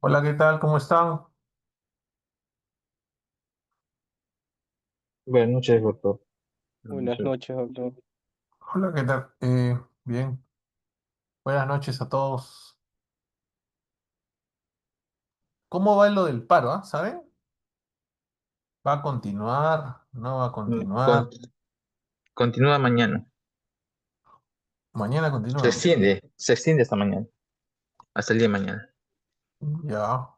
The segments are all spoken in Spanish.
Hola, ¿qué tal? ¿Cómo están? Buenas noches, doctor. Buenas Buenas noches. noches, doctor. Hola, ¿qué tal? Bien, buenas noches a todos. ¿Cómo va lo del paro, ¿Saben? ¿Va a continuar? ¿No va a Mm, continuar? con- Continúa mañana. Mañana Se continúa. extiende, se extiende hasta mañana, hasta el día de mañana. Ya.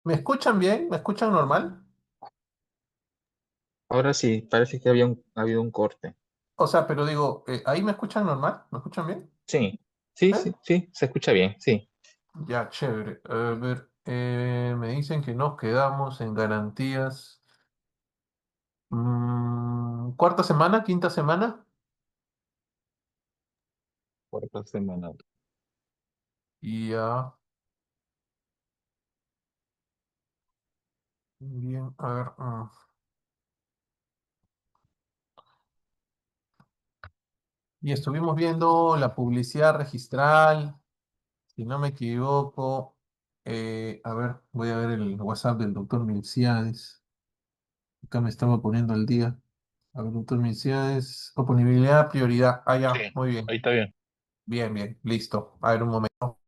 ¿Me escuchan bien? ¿Me escuchan normal? Ahora sí, parece que ha habido un corte. O sea, pero digo, ¿ahí me escuchan normal? ¿Me escuchan bien? Sí, sí, ¿Eh? sí, sí, se escucha bien, sí. Ya, chévere. A ver, me dicen que nos quedamos en garantías. ¿Cuarta semana? ¿Quinta semana? Cuarta semana. Ya. Bien, a ver. Y estuvimos viendo la publicidad registral, si no me equivoco. A ver, voy a ver el WhatsApp del doctor Milciades. Acá me estaba poniendo al día. A ver, doctor Milciades. Oponibilidad, prioridad. Ah, Sí, ya, muy bien. ahí está bien. Bien, bien, listo. A ver, un momento.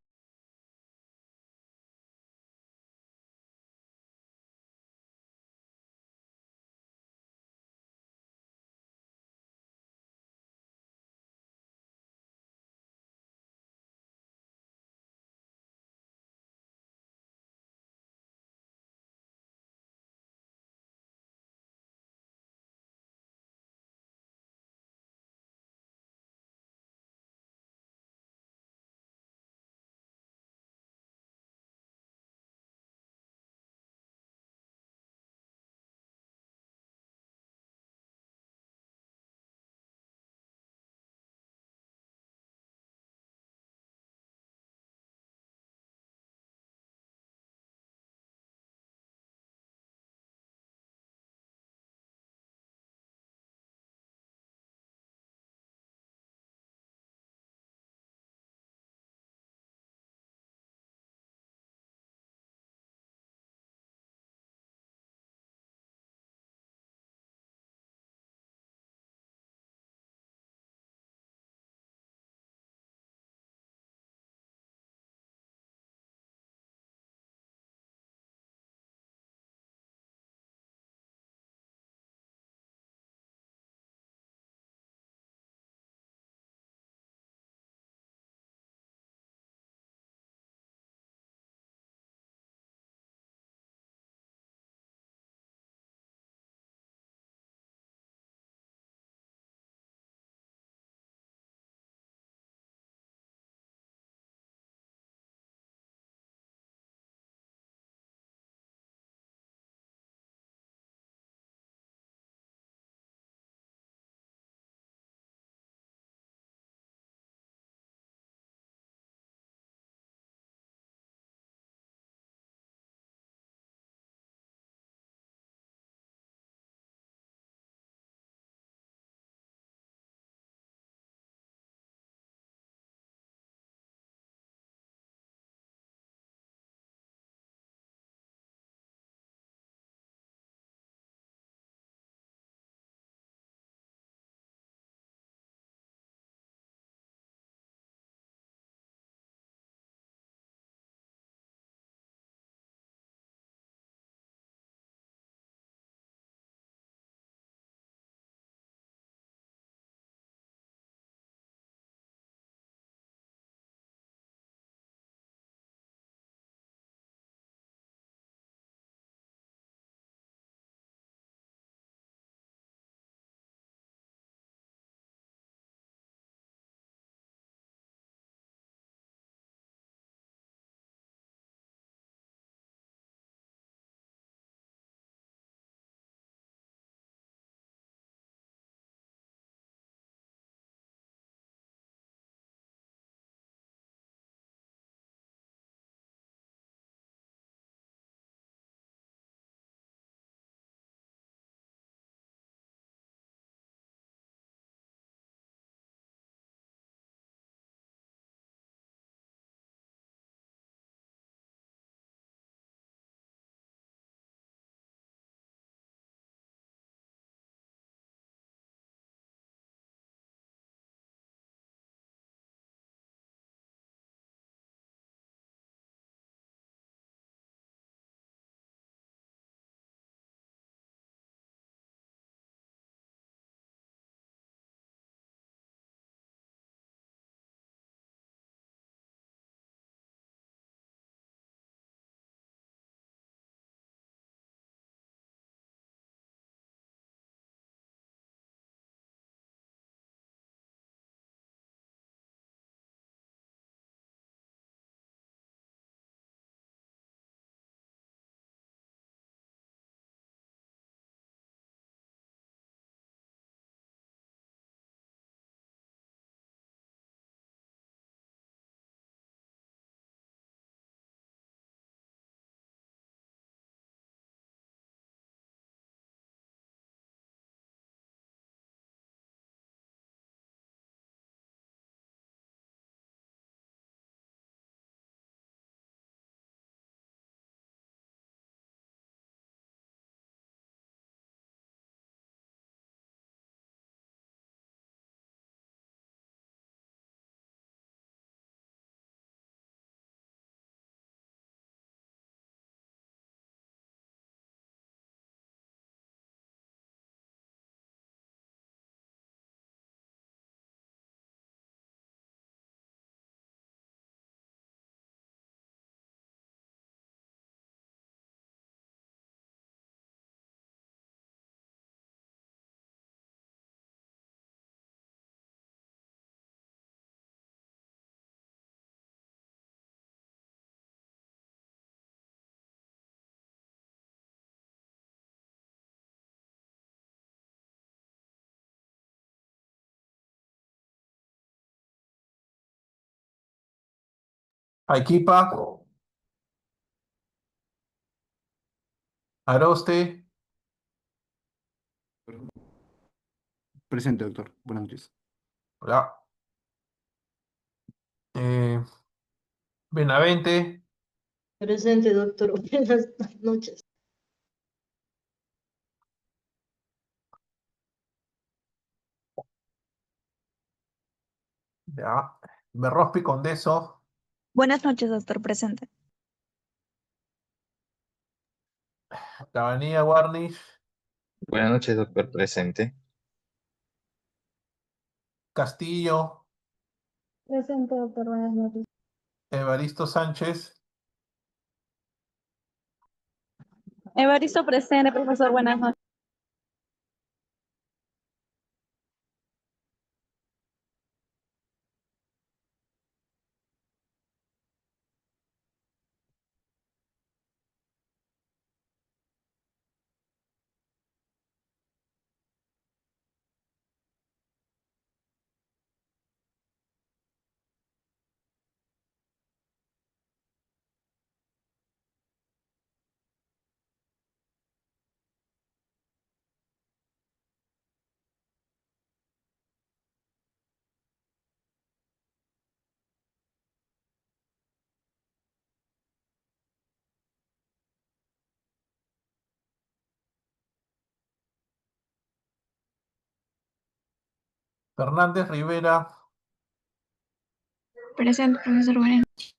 Aiquipa, Aroste, Presente, doctor. Buenas noches. hola, eh, Benavente, Presente, doctor. Buenas noches. ya, Berrospi Condeso, Buenas noches, doctor presente. Cabanilla Warnish, Buenas noches, doctor presente. Castillo, Presente, doctor. Buenas noches. Evaristo Sánchez, Evaristo presente, profesor, buenas noches. Fernández Rivera, Presente, profesor, buenas noches.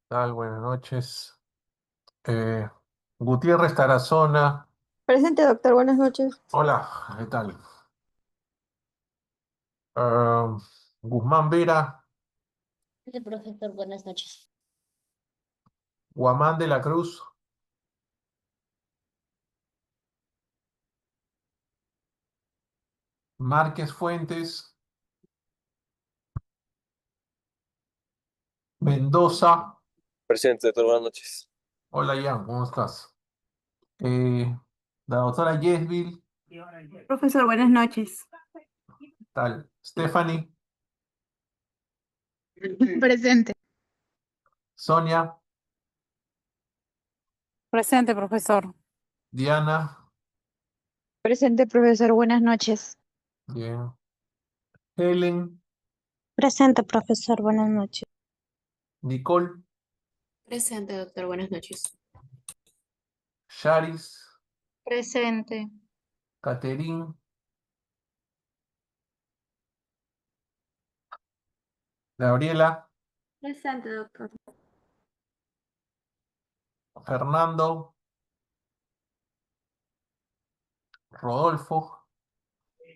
tal, buenas noches, eh, Gutiérrez Tarazona, Presente, doctor. Buenas noches. hola, ¿qué tal? Ah, Guzmán Vera, Profesor, buenas noches. Guamán de la Cruz, Márquez Fuentes, Mendoza, Presente, doctor, buenas noches. hola Ian, ¿cómo estás? Eh, la doctora Yesville, Profesor, buenas noches. tal, Stephanie, Presente. Sonia, Presente, profesor. Diana, Presente, profesor, buenas noches. bien, Helen, Presente, profesor, buenas noches. Nicole, Presente, doctor. Buenas noches. Charis, Presente. Caterín, Gabriela, Presente, doctor. Fernando, Rodolfo,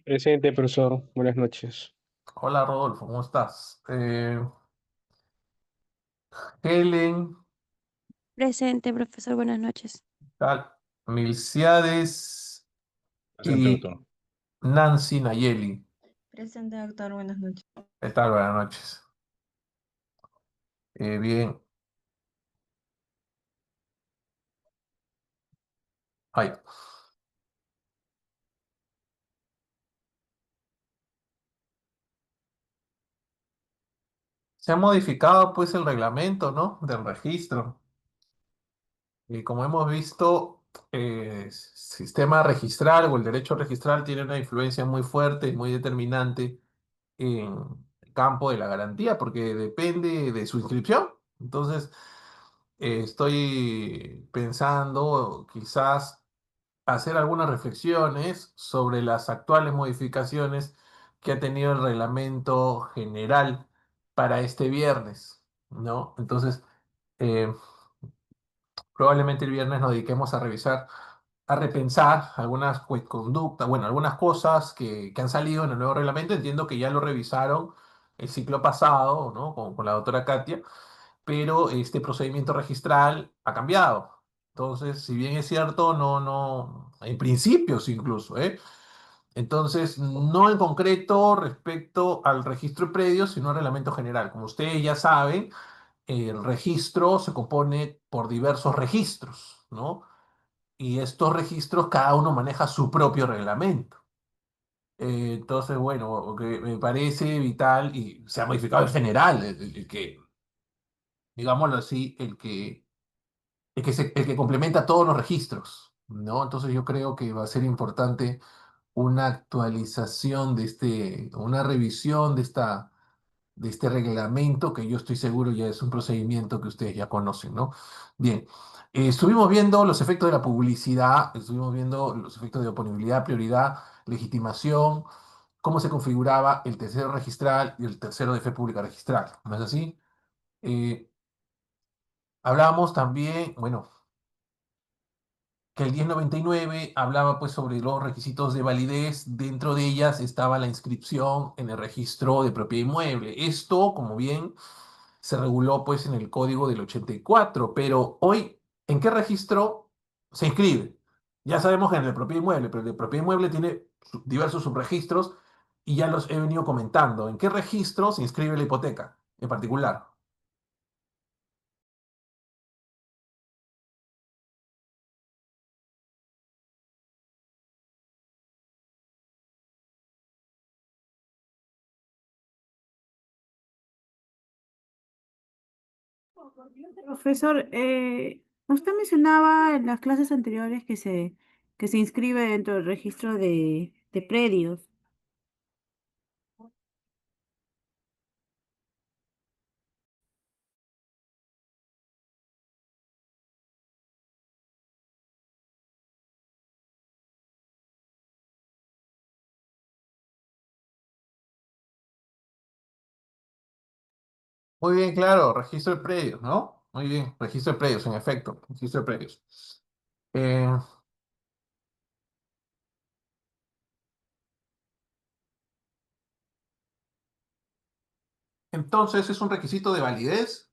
Presente, profesor, buenas noches. hola Rodolfo, ¿cómo estás? Helen, Presente, profesor, buenas noches. tal, Milciades Presente, y doctor. Nancy Nayeli, Presente, doctor. Buenas noches. ¿qué tal? Buenas noches. Bien, ay, se ha modificado pues el reglamento, ¿no? Del registro. Y como hemos visto, sistema registral o el derecho registral tiene una influencia muy fuerte y muy determinante en el campo de la garantía, porque depende de su inscripción. Entonces, estoy pensando quizás hacer algunas reflexiones sobre las actuales modificaciones que ha tenido el reglamento general para este viernes, ¿no? Entonces, eh, probablemente el viernes nos dediquemos a revisar, a repensar algunas conductas, bueno, algunas cosas que han salido en el nuevo reglamento. Entiendo que ya lo revisaron el ciclo pasado, ¿no? Con la doctora Katia, pero este procedimiento registral ha cambiado. Entonces, si bien es cierto, en principios incluso, ¿eh? Entonces, no en concreto respecto al registro de predios, sino al reglamento general. Como ustedes ya saben, el registro se compone por diversos registros, ¿no? Y estos registros, cada uno maneja su propio reglamento. Entonces, bueno, que me parece vital y se ha modificado el general, el que digámoslo así, el que complementa todos los registros, ¿no? Entonces yo creo que va a ser importante una actualización una revisión de este reglamento, que yo estoy seguro ya es un procedimiento que ustedes ya conocen, ¿no? Bien, estuvimos viendo los efectos de la publicidad, estuvimos viendo los efectos de oponibilidad, prioridad, legitimación, cómo se configuraba el tercero registral y el tercero de fe pública registral, ¿no es así? Eh, Hablábamos también, bueno, que el 1099 hablaba pues sobre los requisitos de validez, dentro de ellas estaba la inscripción en el registro de propiedad inmueble. Esto, como bien se reguló pues en el código del 84, pero hoy, ¿en qué registro se inscribe? Ya sabemos que en el propiedad inmueble, pero el de propiedad inmueble tiene diversos subregistros y ya los he venido comentando. ¿En qué registro se inscribe la hipoteca en particular? Profesor, usted mencionaba en las clases anteriores que se inscribe dentro del registro de predios. Muy bien, claro, registro de predios, ¿no? Muy bien, registro de predios, en efecto, registro de predios. Eh, entonces es un requisito de validez,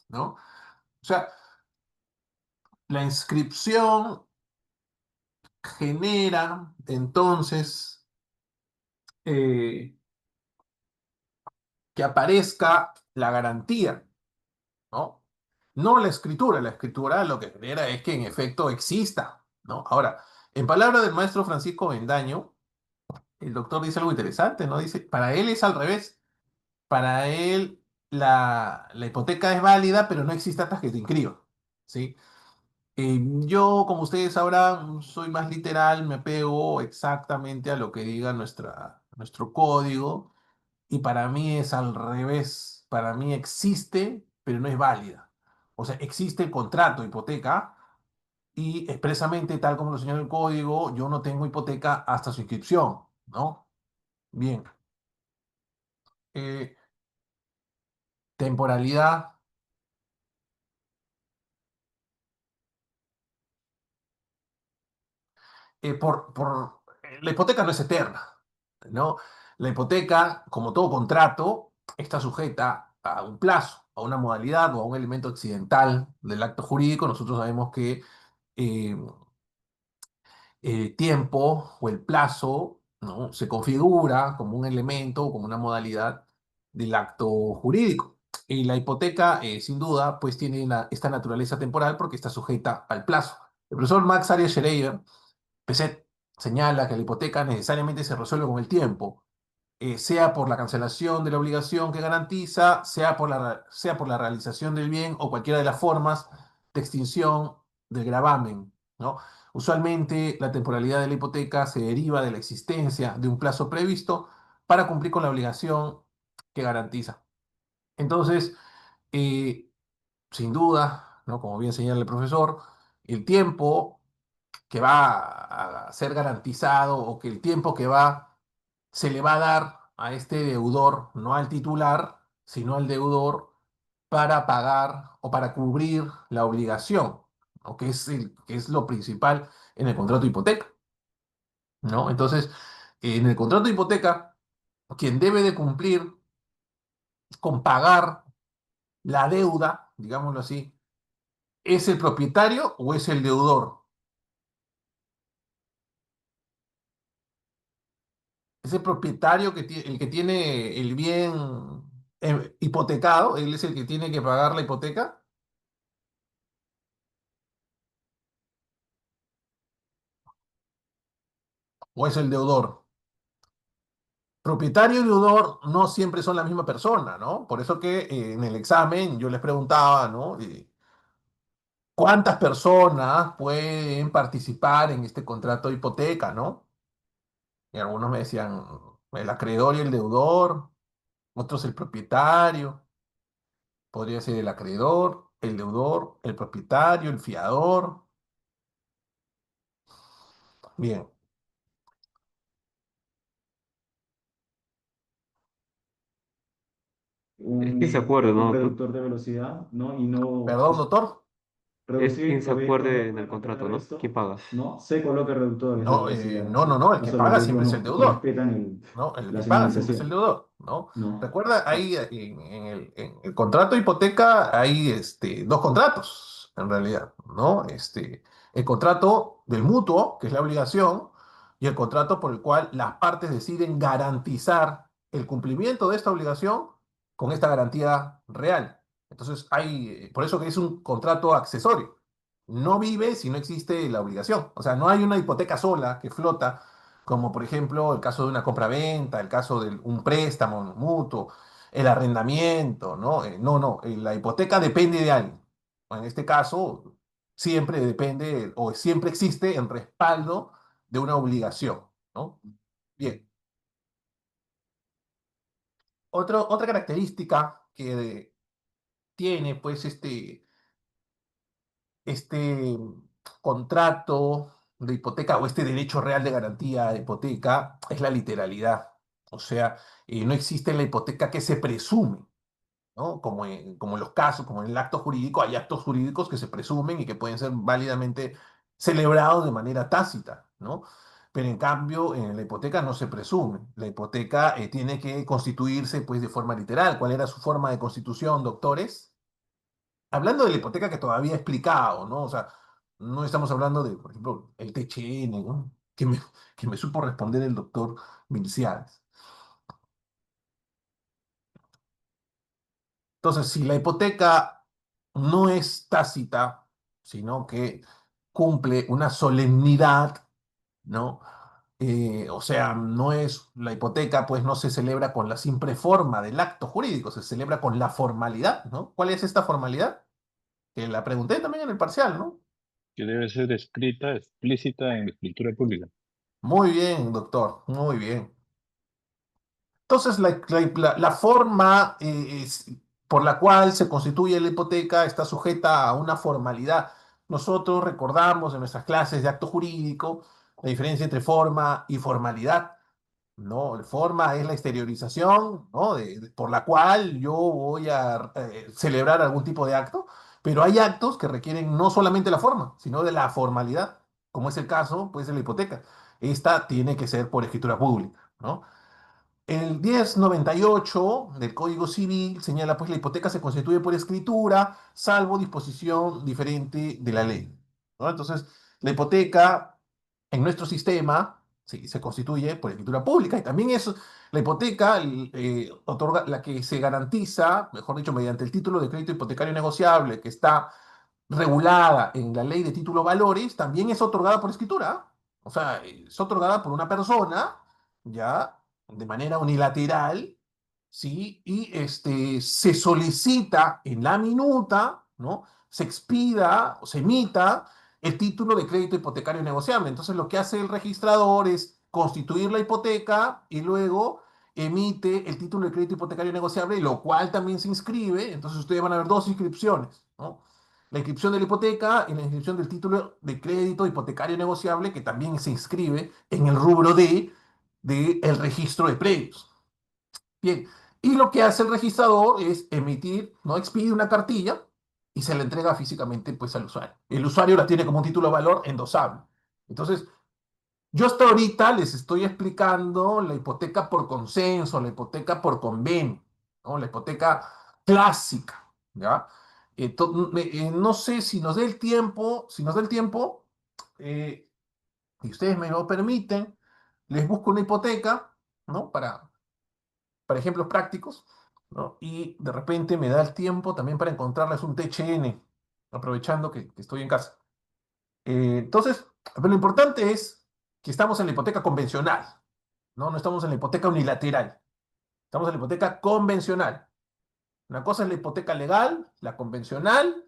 ¿no? O sea, la inscripción genera entonces eh, que aparezca la garantía, ¿no? No la escritura lo que genera es que en efecto exista, ¿no? Ahora, en palabras del maestro Francisco Bendaño, el doctor dice algo interesante, ¿no? Dice, para él es al revés. Para él la hipoteca es válida, pero no existe hasta que te inscriba, ¿sí? Yo, como ustedes sabrán, soy más literal, me apego exactamente a lo que diga nuestro código, y para mí es al revés. Para mí existe, pero no es válida. O sea, existe el contrato de hipoteca y expresamente, tal como lo señala el código, yo no tengo hipoteca hasta su inscripción, ¿no? Bien. Eh, Temporalidad. La hipoteca no es eterna, ¿no? La hipoteca, como todo contrato, está sujeta a un plazo, a una modalidad o a un elemento accidental del acto jurídico. Nosotros sabemos que eh, el tiempo o el plazo, ¿no? Se configura como un elemento o como una modalidad del acto jurídico. Y la hipoteca, sin duda, pues tiene esta naturaleza temporal porque está sujeta al plazo. El profesor Max Arias Schreiber Peset señala que la hipoteca necesariamente se resuelve con el tiempo, sea por la cancelación de la obligación que garantiza, sea por la realización del bien o cualquiera de las formas de extinción del gravamen, ¿no? Usualmente la temporalidad de la hipoteca se deriva de la existencia de un plazo previsto para cumplir con la obligación que garantiza. Entonces, eh, sin duda, ¿no? Como bien señala el profesor, el tiempo que va a ser garantizado o que el tiempo que se le va a dar a este deudor, no al titular, sino al deudor, para pagar o para cubrir la obligación, ¿no? Que es lo principal en el contrato de hipoteca, ¿no? Entonces, en el contrato de hipoteca, quien debe de cumplir con pagar la deuda, digámoslo así, ¿es el propietario o es el deudor? Es el propietario el que tiene el bien hipotecado, él es el que tiene que pagar la hipoteca, o es el deudor. Propietario y deudor no siempre son la misma persona, ¿no? Por eso que en el examen yo les preguntaba, ¿no? ¿Cuántas personas pueden participar en este contrato de hipoteca, ¿no? Y algunos me decían el acreedor y el deudor, otros el propietario, podría ser el acreedor, el deudor, el propietario, el fiador. Bien, Es que se acuerde, un ¿no, doctor? reductor de velocidad, ¿no? Y no perdón, doctor. Es reducir quien se o acuerde en puede el contrato, mantener ¿no? esto, ¿Quién paga? ¿no? Se coloca reductores de No, velocidad. no, el O que sea, los paga vehículos siempre es el no deudor. respetan ¿No? El la que paga siempre es el señalización, deudor, ¿no? ¿no? Recuerda, ahí en el contrato de hipoteca hay dos contratos, en realidad, ¿no? El contrato del mutuo, que es la obligación, y el contrato por el cual las partes deciden garantizar el cumplimiento de esta obligación con esta garantía real. Entonces, por eso que es un contrato accesorio. No vive si no existe la obligación. O sea, no hay una hipoteca sola que flota como por ejemplo el caso de una compraventa, el caso de un préstamo mutuo, el arrendamiento, ¿no? La hipoteca depende de alguien. En este caso, siempre depende o siempre existe en respaldo de una obligación, ¿no? Bien, otra característica que tiene, pues, este contrato de hipoteca o este derecho real de garantía de hipoteca es la literalidad. O sea, no existe la hipoteca que se presume, ¿no? Como en los casos, como en el acto jurídico, hay actos jurídicos que se presumen y que pueden ser válidamente celebrados de manera tácita, ¿no? Pero en cambio, en la hipoteca no se presume. La hipoteca tiene que constituirse, pues, de forma literal. ¿Cuál era su forma de constitución, doctores? Hablando de la hipoteca que todavía he explicado, ¿no? O sea, no estamos hablando de, por ejemplo, el TCN, ¿no? Que me supo responder el doctor Milciades. Entonces, si la hipoteca no es tácita, sino que cumple una solemnidad, ¿no? O sea, no es la hipoteca, pues no se celebra con la simple forma del acto jurídico, se celebra con la formalidad, ¿no? ¿Cuál es esta formalidad? Que la pregunté también en el parcial, ¿no? Que debe ser escrita, explícita en la escritura pública. Muy bien, doctor, muy bien. Entonces, la forma por la cual se constituye la hipoteca está sujeta a una formalidad. Nosotros recordamos en nuestras clases de acto jurídico la diferencia entre forma y formalidad, ¿no? Forma es la exteriorización, ¿no? Por la cual yo voy a celebrar algún tipo de acto, pero hay actos que requieren no solamente la forma, sino de la formalidad, como es el caso, pues, de la hipoteca. Esta tiene que ser por escritura pública, ¿no? El 1098 del Código Civil señala, pues, la hipoteca se constituye por escritura, salvo disposición diferente de la ley, ¿no? Entonces, la hipoteca en nuestro sistema sí, se constituye por escritura pública y también es la hipoteca otorga, la que se garantiza, mejor dicho, mediante el título de crédito hipotecario negociable que está regulada en la ley de título valores, también es otorgada por escritura. O sea, es otorgada por una persona, ya, de manera unilateral, ¿sí? Y se solicita en la minuta, ¿no? Se expida o se emita el título de crédito hipotecario negociable. Entonces, lo que hace el registrador es constituir la hipoteca y luego emite el título de crédito hipotecario negociable, lo cual también se inscribe. Entonces, ustedes van a ver dos inscripciones, ¿no? La inscripción de la hipoteca y la inscripción del título de crédito hipotecario negociable, que también se inscribe en el rubro de el registro de predios. Bien, y lo que hace el registrador es emitir, no expide una cartilla y se la entrega físicamente, pues, al usuario. El usuario la tiene como un título de valor endosable. Entonces, yo hasta ahorita les estoy explicando la hipoteca por consenso, la hipoteca por convenio, ¿no? La hipoteca clásica, ¿ya? No sé si nos dé el tiempo, eh, y ustedes me lo permiten, les busco una hipoteca, ¿no? Para ejemplos prácticos, ¿no? Y de repente me da el tiempo también para encontrarles un TCN, aprovechando que estoy en casa. Entonces, pero lo importante es que estamos en la hipoteca convencional, No, no estamos en la hipoteca unilateral. Estamos en la hipoteca convencional. Una cosa es la hipoteca legal, la convencional,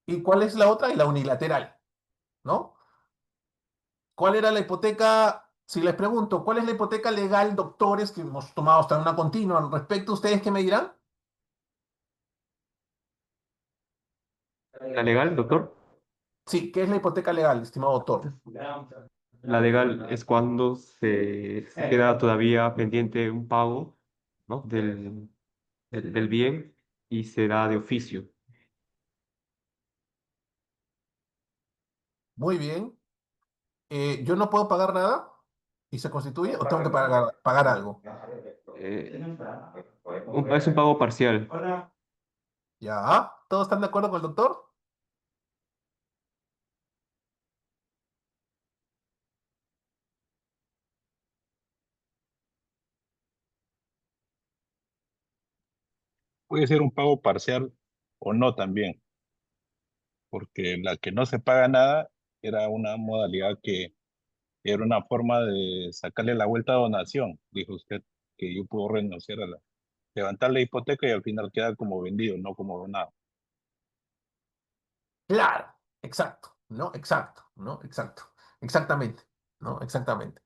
¿y cuál es la otra? Y la unilateral, ¿no? ¿Cuál era la hipoteca? Si les pregunto, ¿cuál es la hipoteca legal, doctores, que hemos tomado hasta una continua al respecto? ¿Ustedes qué me dirán? ¿La legal, doctor? Sí, ¿qué es la hipoteca legal, estimado doctor? La legal es cuando se queda todavía pendiente un pago, ¿no? del bien y se da de oficio. Muy bien. ¿Yo no puedo pagar nada y se constituye o tengo que pagar algo? Es un pago parcial. ¿Ya? ¿Todos están de acuerdo con el doctor? Puede ser un pago parcial o no también, porque la que no se paga nada era una modalidad que era una forma de sacarle la vuelta a donación. Dijo usted que yo puedo renunciar a levantar la hipoteca y al final queda como vendido, no como donado. Claro, exacto, ¿no? Exacto, ¿no? Exacto. Exactamente, ¿no? Exactamente.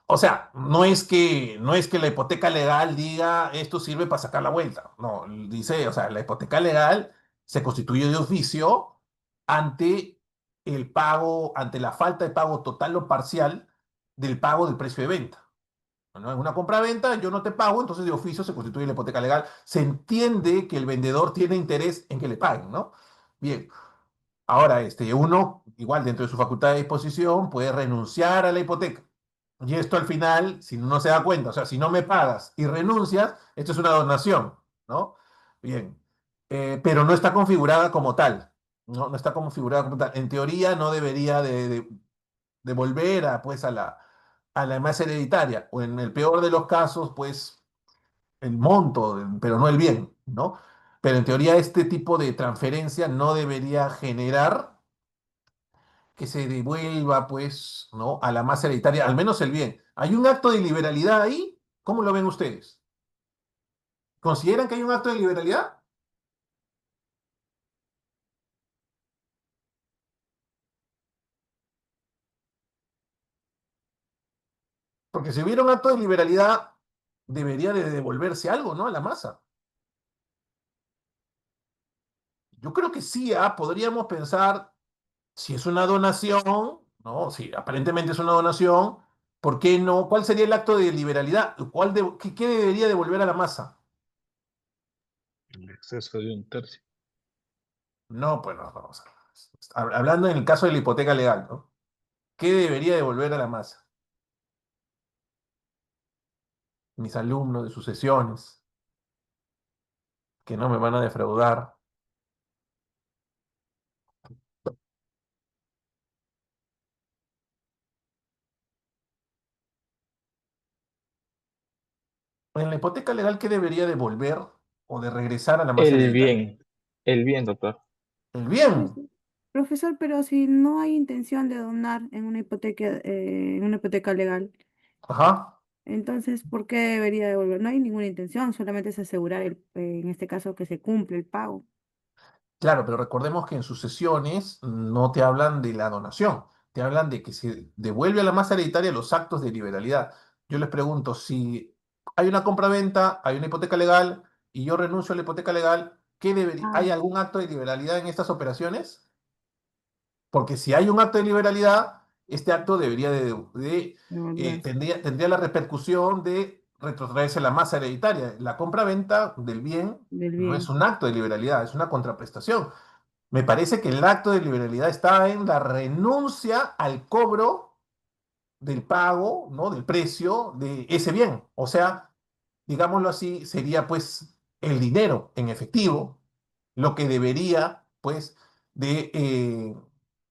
O sea, no es que la hipoteca legal diga esto sirve para sacar la vuelta. No, dice, o sea, la hipoteca legal se constituye de oficio ante el pago, ante la falta de pago total o parcial del pago del precio de venta. ¿No? En una compra-venta yo no te pago, entonces de oficio se constituye la hipoteca legal. Se entiende que el vendedor tiene interés en que le paguen, ¿no? Bien. Ahora, uno, igual dentro de su facultad de disposición, puede renunciar a la hipoteca. Y esto al final, si uno se da cuenta, o sea, si no me pagas y renuncias, esto es una donación, ¿no? Bien. Pero no está configurada como tal, ¿no? No está configurada como tal. En teoría no debería de volver pues, a la masa hereditaria, o en el peor de los casos, pues, el monto, pero no el bien, ¿no? Pero en teoría este tipo de transferencia no debería generar que se devuelva, pues, ¿no? A la masa hereditaria, al menos el bien. ¿Hay un acto de liberalidad ahí? ¿Cómo lo ven ustedes? ¿Consideran que hay un acto de liberalidad? Porque si hubiera un acto de liberalidad, debería de devolverse algo, ¿no? A la masa. Yo creo que sí, podríamos pensar, si es una donación, ¿no? Si aparentemente es una donación, ¿por qué no? ¿Cuál sería el acto de liberalidad? ¿Qué debería devolver a la masa? El exceso de un tercio. No, pues no, vamos a ver. Hablando en el caso de la hipoteca legal, ¿no? ¿Qué debería devolver a la masa? Mis alumnos de sus sesiones, que no me van a defraudar. En la hipoteca legal, ¿qué debería devolver o de regresar a la masa hereditaria? El bien, doctor. El bien. Pues, profesor, pero si no hay intención de donar en una hipoteca legal, Ajá. entonces, ¿por qué debería devolver? No hay ninguna intención, solamente es asegurar en este caso que se cumple el pago. Claro, pero recordemos que en sus sesiones no te hablan de la donación, te hablan de que se devuelve a la masa hereditaria los actos de liberalidad. Yo les pregunto, si hay una compra-venta, hay una hipoteca legal y yo renuncio a la hipoteca legal, Ah, ¿hay algún acto de liberalidad en estas operaciones? Porque si hay un acto de liberalidad, este acto debería devolverse tendría la repercusión de retrotraerse la masa hereditaria. La compra-venta del bien del no es bien. un acto de liberalidad, es una contraprestación. Me parece que el acto de liberalidad está en la renuncia al cobro del pago, ¿no? Del precio de ese bien. O sea, digámoslo así, sería pues el dinero en efectivo lo que debería pues de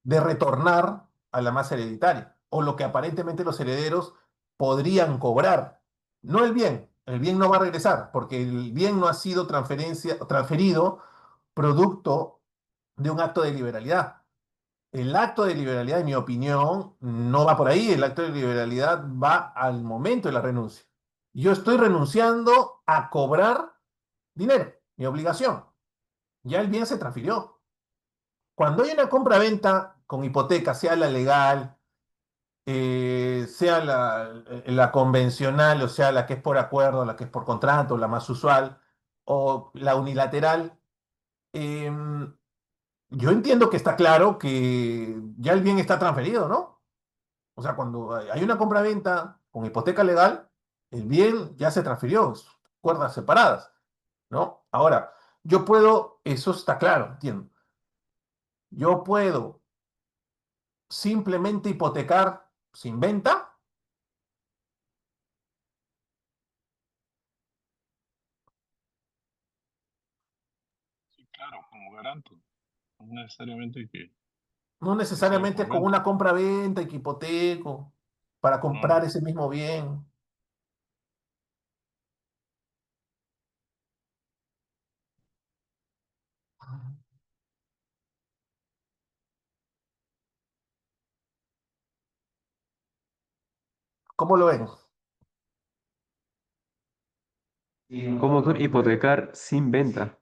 retornar a la masa hereditaria, o lo que aparentemente los herederos podrían cobrar. No el bien no va a regresar, porque el bien no ha sido transferido producto de un acto de liberalidad. El acto de liberalidad, en mi opinión, no va por ahí. El acto de liberalidad va al momento de la renuncia. Yo estoy renunciando a cobrar dinero, mi obligación. Ya el bien se transfirió. Cuando hay una compra-venta con hipoteca, sea la legal, sea la convencional, o sea, la que es por acuerdo, la que es por contrato, la más usual, o la unilateral, em, yo entiendo que está claro que ya el bien está transferido, ¿no? O sea, cuando hay una compra-venta con hipoteca legal, el bien ya se transfirió, es cuerdas separadas, ¿no? Ahora, yo puedo, eso está claro, entiendo. Yo puedo simplemente hipotecar sin venta. Sí, claro, como garanto. No necesariamente No que sea necesariamente por con venta. una compra-venta y que hipoteco para comprar No, ese mismo bien. ¿Cómo lo ven? ¿Cómo hipotecar sin venta?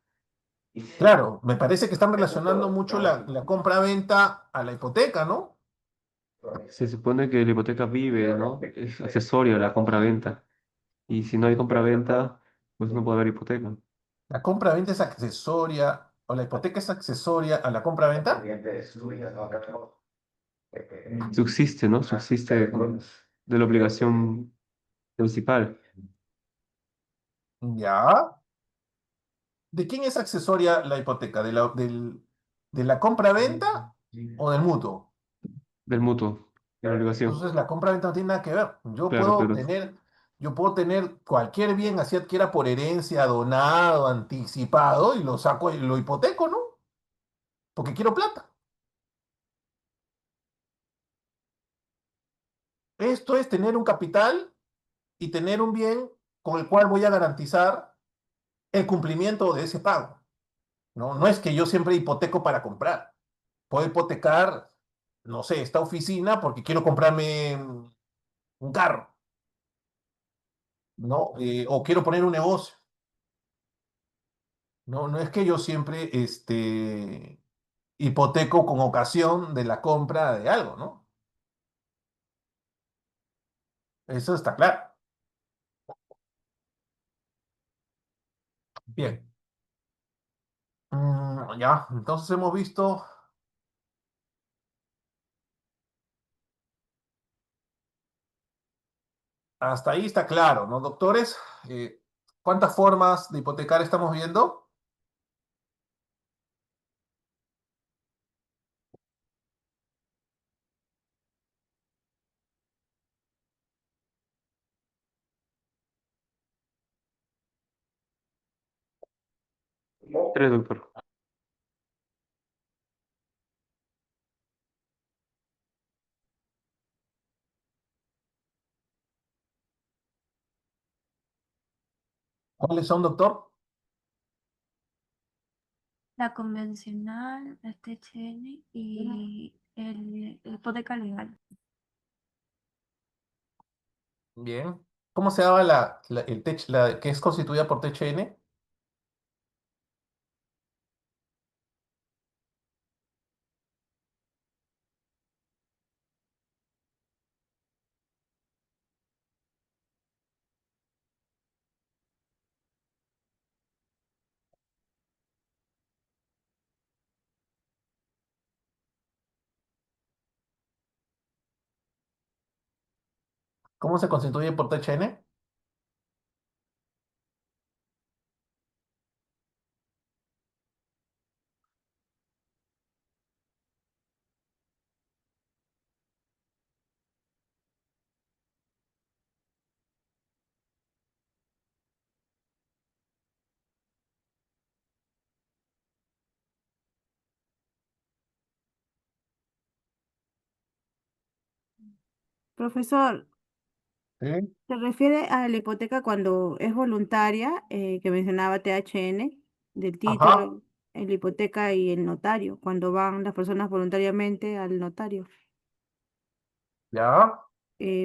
Claro, me parece que están relacionando mucho la compra-venta a la hipoteca, ¿no? Se supone que la hipoteca vive, ¿no? Es accesorio a la compra-venta. Y si no hay compra-venta, pues no puede haber hipoteca. La compra-venta es accesoria, o la hipoteca es accesoria a la compra-venta. Subsiste, ¿no? Subsiste de la obligación principal. Ya. ¿De quién es accesoria la hipoteca? ¿De la compra-venta o del mutuo? Del mutuo, de la obligación. Entonces la compra-venta no tiene nada que ver. Claro, pero Yo puedo tener cualquier bien, así adquiera por herencia, donado, anticipado, y lo saco y lo hipoteco, ¿no? Porque quiero plata. Esto es tener un capital y tener un bien con el cual voy a garantizar el cumplimiento de ese pago, ¿no? No es que yo siempre hipoteco para comprar. Puedo hipotecar, no sé, esta oficina porque quiero comprarme un carro, ¿no? O quiero poner un negocio. No, no es que yo siempre hipoteco con ocasión de la compra de algo, ¿no? Eso está claro. Bien. Ya, entonces hemos visto, hasta ahí está claro, ¿no, doctores? ¿Cuántas formas de hipotecar estamos viendo? tres, doctor. ¿Cuáles son, doctor? La convencional, la TCN y el hipoteca legal. Bien. ¿Cómo se llama la que es constituida por THN? ¿Cómo se constituye por THN? Profesor, Sí. ¿se refiere a la hipoteca cuando es voluntaria, que mencionaba THN, del Ajá. título? la hipoteca y el notario, cuando van las personas voluntariamente al notario. ¿Ya?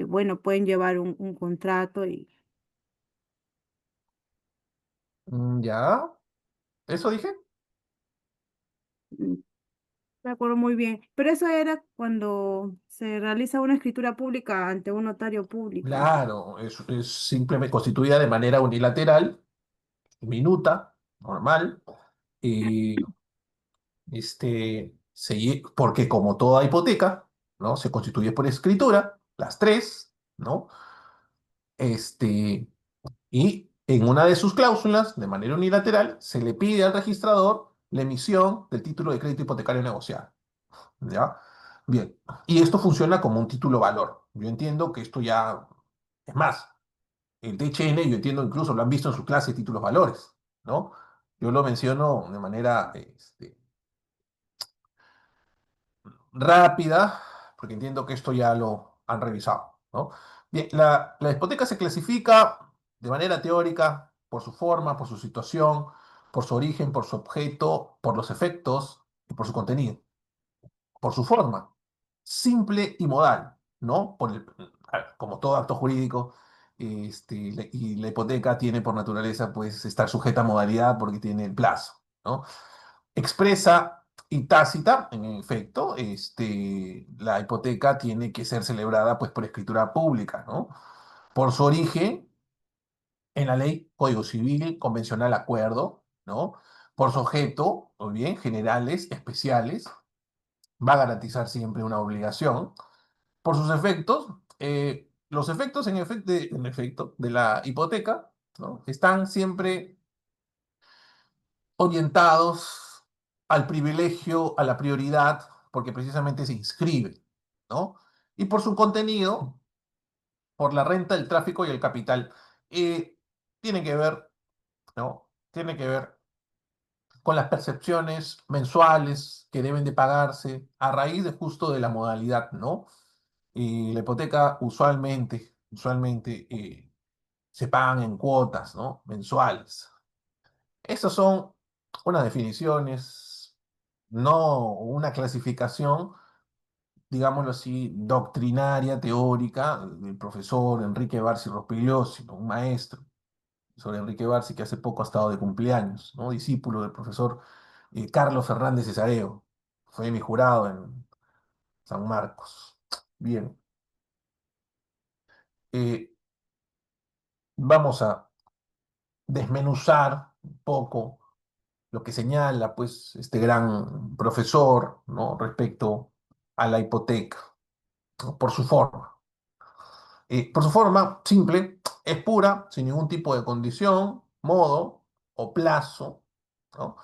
Bueno, pueden llevar un contrato y ¿Ya? ¿Eso dije? mm, me acuerdo muy bien. Pero eso era cuando se realiza una escritura pública ante un notario público. Claro, es simplemente constituida de manera unilateral, minuta, normal, y porque como toda hipoteca, ¿no? Se constituye por escritura, las tres, ¿no? Este, y en una de sus cláusulas, de manera unilateral, se le pide al registrador la emisión del título de crédito hipotecario negociado, ¿ya? Bien, y esto funciona como un título valor. Yo entiendo que esto ya, es más, el THN, yo entiendo, incluso lo han visto en su clase de títulos valores, ¿no? Yo lo menciono de manera rápida, porque entiendo que esto ya lo han revisado, ¿no? Bien, la hipoteca se clasifica de manera teórica por su forma, por su situación, por su origen, por su objeto, por los efectos y por su contenido. Por su forma, simple y modal, ¿no? Como todo acto jurídico, y la hipoteca tiene por naturaleza, pues, estar sujeta a modalidad porque tiene el plazo, ¿no? Expresa y tácita, en efecto, la hipoteca tiene que ser celebrada, pues, por escritura pública, ¿no? Por su origen, en la ley Código Civil, convencional acuerdo, ¿no? Por su objeto, o bien, generales, especiales, va a garantizar siempre una obligación. Por sus efectos, los efectos en efecto de la hipoteca, ¿no? Están siempre orientados al privilegio, a la prioridad, porque precisamente se inscribe, ¿no? Y por su contenido, por la renta, el tráfico y el capital. Eh, tiene que ver, ¿no? Tiene que ver con las percepciones mensuales que deben de pagarse a raíz de justo de la modalidad, ¿no? Y la hipoteca usualmente se pagan en cuotas, ¿no? Mensuales. Estas son unas definiciones, no una clasificación, digámoslo así, doctrinaria, teórica, del profesor Enrique Barsi Rospigliosi, ¿no? Un maestro sobre Enrique Barsi que hace poco ha estado de cumpleaños, ¿no? Discípulo del profesor Carlos Fernández Cesareo. Fue mi jurado en San Marcos. Bien. eh, Vamos a desmenuzar un poco lo que señala, pues, este gran profesor, ¿no? Respecto a la hipoteca, ¿no? Por su forma. Por su forma, simple, es pura, sin ningún tipo de condición, modo o plazo, ¿no?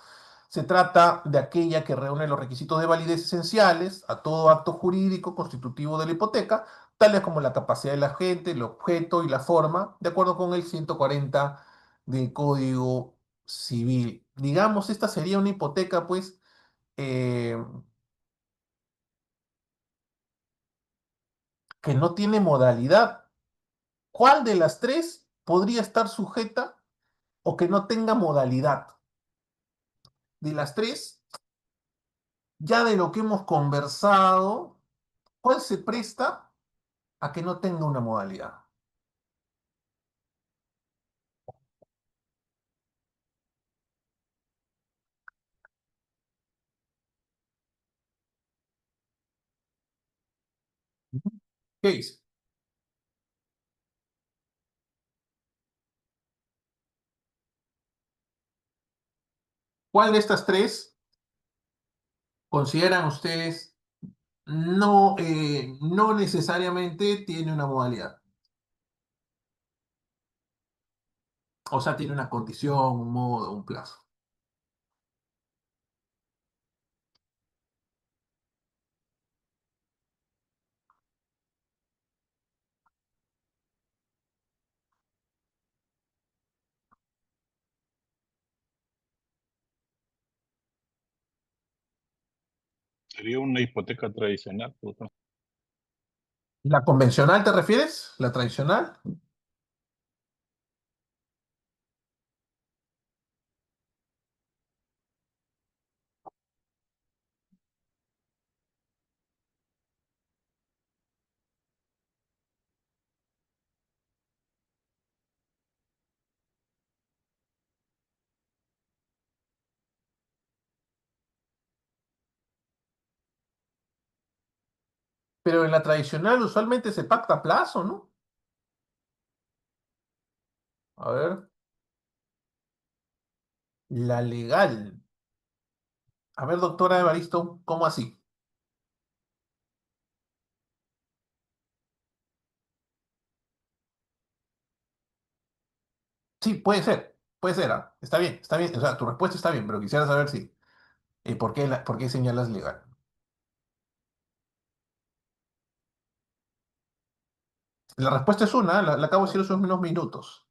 Se trata de aquella que reúne los requisitos de validez esenciales a todo acto jurídico constitutivo de la hipoteca, tales como la capacidad del agente, el objeto y la forma, de acuerdo con el 140 del Código Civil. Digamos, esta sería una hipoteca, pues, eh, que no tiene modalidad. ¿Cuál de las tres podría estar sujeta o que no tenga modalidad? De las tres, ya de lo que hemos conversado, ¿cuál se presta a que no tenga una modalidad? ¿Qué dice? ¿Cuál de estas tres consideran ustedes no necesariamente tiene una modalidad? O sea, tiene una condición, un modo, un plazo. Sería una hipoteca tradicional, pues, ¿no? ¿La convencional te refieres? ¿La tradicional? Pero en la tradicional usualmente se pacta a plazo, ¿no? A ver, la legal. A ver, doctora Evaristo, ¿cómo así? Sí, puede ser, ¿ah? Está bien, o sea, tu respuesta está bien, pero quisiera saber si, por qué señalas legal? La respuesta es una, la acabo de decir hace unos minutos.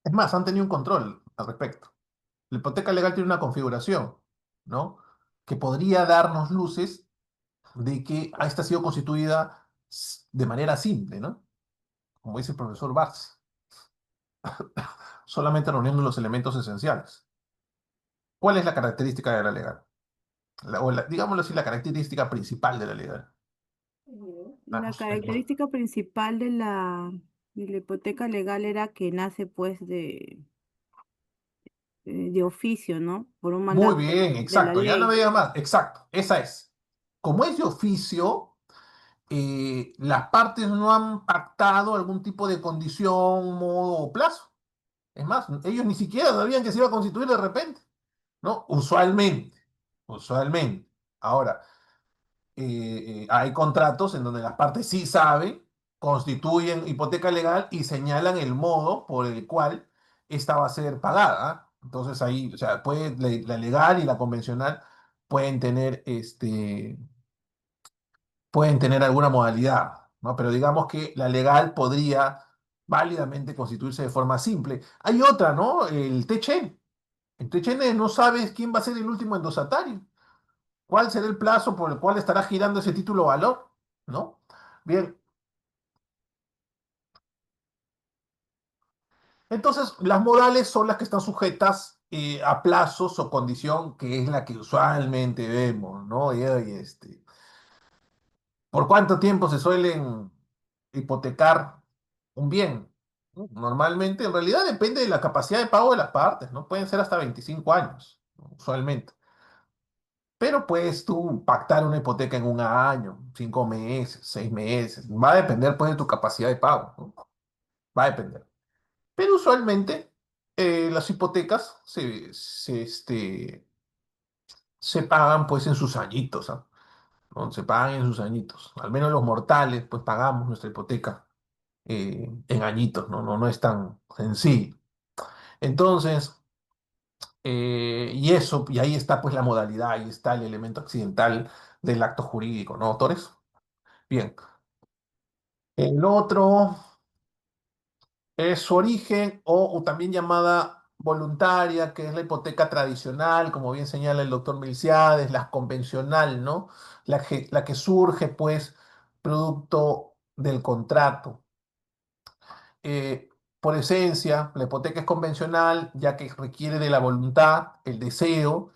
Es más, han tenido un control al respecto. La hipoteca legal tiene una configuración, ¿no? Que podría darnos luces de que esta ha sido constituida de manera simple, ¿no? Como dice el profesor Bartz, solamente reuniendo los elementos esenciales. ¿Cuál es la característica de la legal? Digámoslo así, la característica principal de la legal. La Vamos, característica principal de la hipoteca legal era que nace pues de oficio, ¿no? Por un muy mandato bien, de la exacto, ya no ley. veía más, exacto, esa es. Como es de oficio, las partes no han pactado algún tipo de condición, modo o plazo. Es más, ellos ni siquiera sabían que se iba a constituir de repente, ¿no? Usualmente. Ahora, hay contratos en donde las partes sí saben, constituyen hipoteca legal y señalan el modo por el cual esta va a ser pagada. Entonces ahí, o sea, la legal y la convencional pueden tener, pueden tener alguna modalidad, ¿no? Pero digamos que la legal podría válidamente constituirse de forma simple. Hay otra, ¿no? El TCN. El TCN no sabes quién va a ser el último endosatario. ¿Cuál será el plazo por el cual estará girando ese título valor? ¿No? Bien, entonces las modales son las que están sujetas a plazos o condición que es la que usualmente vemos, ¿no? ¿Por cuánto tiempo se suelen hipotecar un bien? ¿No? Normalmente, en realidad depende de la capacidad de pago de las partes, ¿no? Pueden ser hasta 25 años, ¿no? Usualmente. Pero puedes tú pactar una hipoteca en un año, 5 meses, 6 meses. Va a depender pues de tu capacidad de pago, ¿no? Va a depender. Pero usualmente las hipotecas se pagan pues en sus añitos, ¿ah? ¿No? Se pagan en sus añitos. Al menos los mortales pues pagamos nuestra hipoteca en añitos, ¿no? No es tan sencillo. Entonces, y ahí está pues la modalidad, ahí está el elemento accidental del acto jurídico, ¿no, autores? Bien. El otro es su origen o también llamada voluntaria, que es la hipoteca tradicional, como bien señala el doctor Milciades, la convencional, ¿no? La que surge, pues, producto del contrato. Eh, por esencia, la hipoteca es convencional, ya que requiere de la voluntad, el deseo,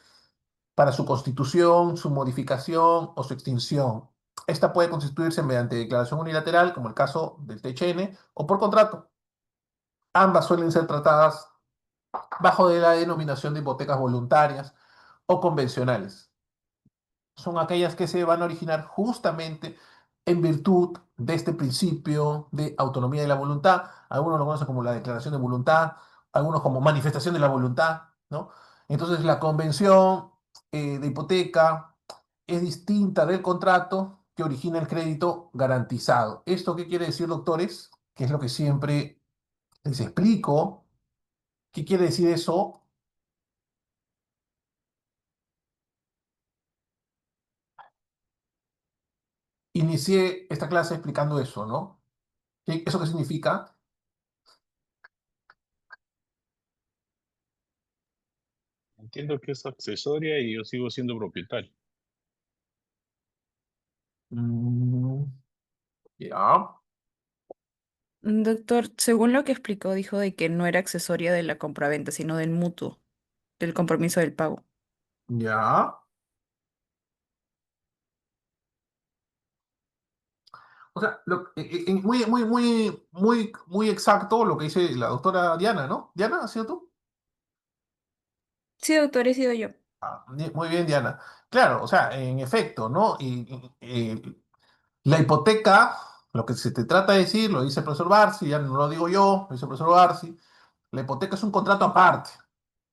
para su constitución, su modificación o su extinción. Esta puede constituirse mediante declaración unilateral, como el caso del TCN, o por contrato. Ambas suelen ser tratadas bajo de la denominación de hipotecas voluntarias o convencionales. Son aquellas que se van a originar justamente en virtud de este principio de autonomía de la voluntad. Algunos lo conocen como la declaración de voluntad, algunos como manifestación de la voluntad, ¿no? Entonces la convención de hipoteca es distinta del contrato que origina el crédito garantizado. ¿Esto qué quiere decir, doctores? Que es lo que siempre les explico. ¿Qué quiere decir eso? Inicié esta clase explicando eso, ¿no? ¿Eso qué significa? Entiendo que es accesoria y yo sigo siendo propietario. Mm, ya, Doctor, según lo que explicó, dijo de que no era accesoria de la compraventa, sino del mutuo, del compromiso del pago. ya. O sea, muy exacto lo que dice la doctora Diana, ¿no? ¿Diana, has sido tú? Sí, doctor, he sido yo. Muy bien, Diana. Claro, o sea, en efecto, ¿no? La hipoteca, lo que se te trata de decir, lo dice el profesor Barsi, ya no lo digo yo, lo dice el profesor Barsi, la hipoteca es un contrato aparte,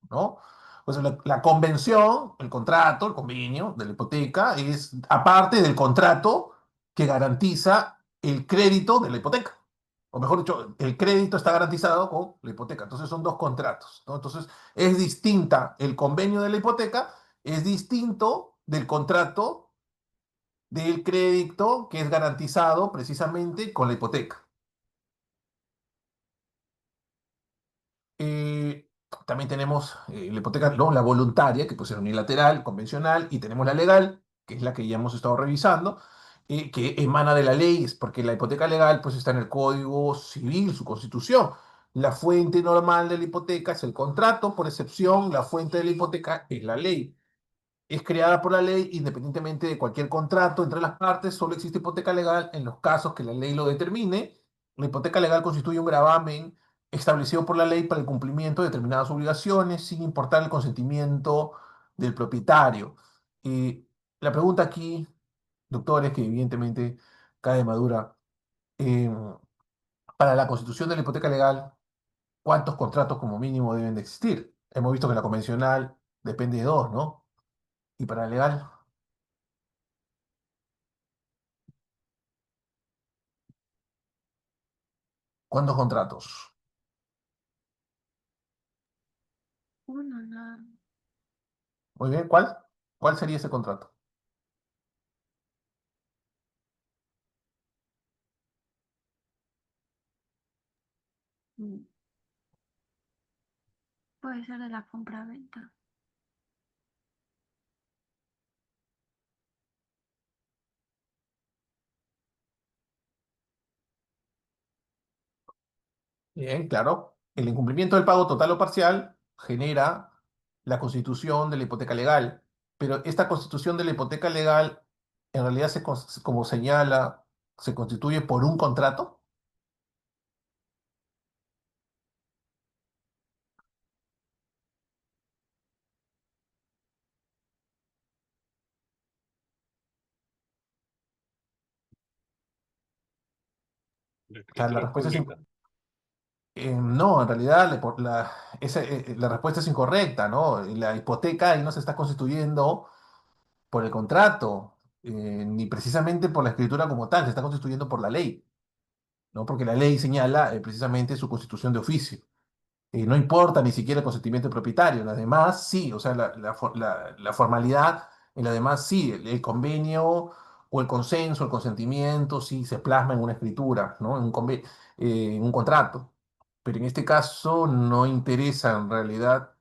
¿no? Pues la convención, el contrato, el convenio de la hipoteca es aparte del contrato que garantiza el crédito de la hipoteca. O mejor dicho, el crédito está garantizado con la hipoteca. Entonces son dos contratos, ¿no? Entonces es distinta el convenio de la hipoteca, es distinto del contrato del crédito que es garantizado precisamente con la hipoteca. Eh, También tenemos la hipoteca, ¿no? La voluntaria, que puede ser unilateral, convencional, y tenemos la legal, que es la que ya hemos estado revisando, que emana de la ley, es porque la hipoteca legal pues está en el Código Civil, su constitución. La fuente normal de la hipoteca es el contrato, por excepción, la fuente de la hipoteca es la ley. Es creada por la ley independientemente de cualquier contrato entre las partes, solo existe hipoteca legal en los casos que la ley lo determine. La hipoteca legal constituye un gravamen establecido por la ley para el cumplimiento de determinadas obligaciones sin importar el consentimiento del propietario. Y la pregunta aquí, doctores, que evidentemente cae madura, eh, para la constitución de la hipoteca legal, ¿cuántos contratos como mínimo deben de existir? Hemos visto que la convencional depende de dos, ¿no? Y para la legal, ¿cuántos contratos? Uno, nada. Muy bien, ¿cuál? ¿Cuál sería ese contrato? Mm, Puede ser de la compra-venta. Bien, claro. El incumplimiento del pago total o parcial genera la constitución de la hipoteca legal, pero esta constitución de la hipoteca legal en realidad como señala, se constituye por un contrato. La O sea, la escritura respuesta es pública. no, en realidad la respuesta es incorrecta, ¿no? La hipoteca ahí no se está constituyendo por el contrato, ni precisamente por la escritura como tal, se está constituyendo por la ley. ¿No? Porque la ley señala precisamente su constitución de oficio. No importa ni siquiera el consentimiento del propietario, las demás sí, o sea, la formalidad, en las demás sí, el convenio o el consenso, el consentimiento, sí se plasma en una escritura, ¿no? En un contrato. Pero en este caso no interesa en realidad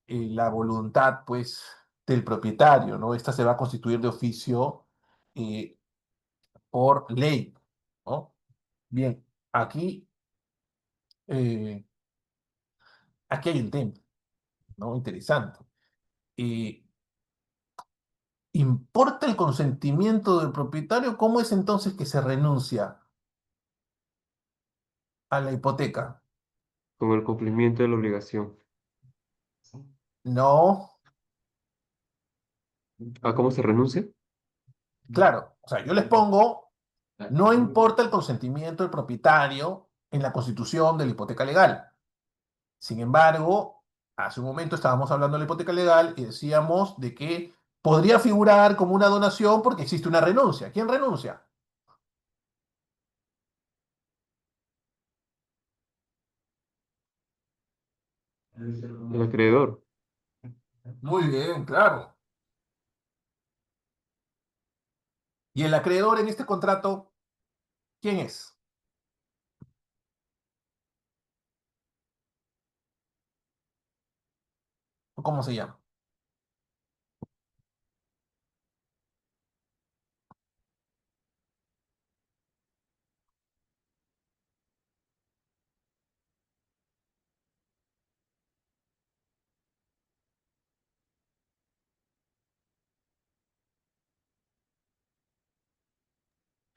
la voluntad, pues, del propietario, ¿no? Esta se va a constituir de oficio eh, por ley, ¿no? Bien, aquí eh, aquí hay un tema, ¿no? Interesante. Eh, ¿Importa el consentimiento del propietario? ¿Cómo es entonces que se renuncia a la hipoteca? Con el cumplimiento de la obligación. No, ¿A cómo se renuncia? claro. O sea, yo les pongo, no importa el consentimiento del propietario en la constitución de la hipoteca legal. Sin embargo, hace un momento estábamos hablando de la hipoteca legal y decíamos de que podría figurar como una donación porque existe una renuncia. ¿Quién renuncia? El acreedor. Muy bien, claro. Y el acreedor en este contrato, ¿quién es? ¿O cómo se llama?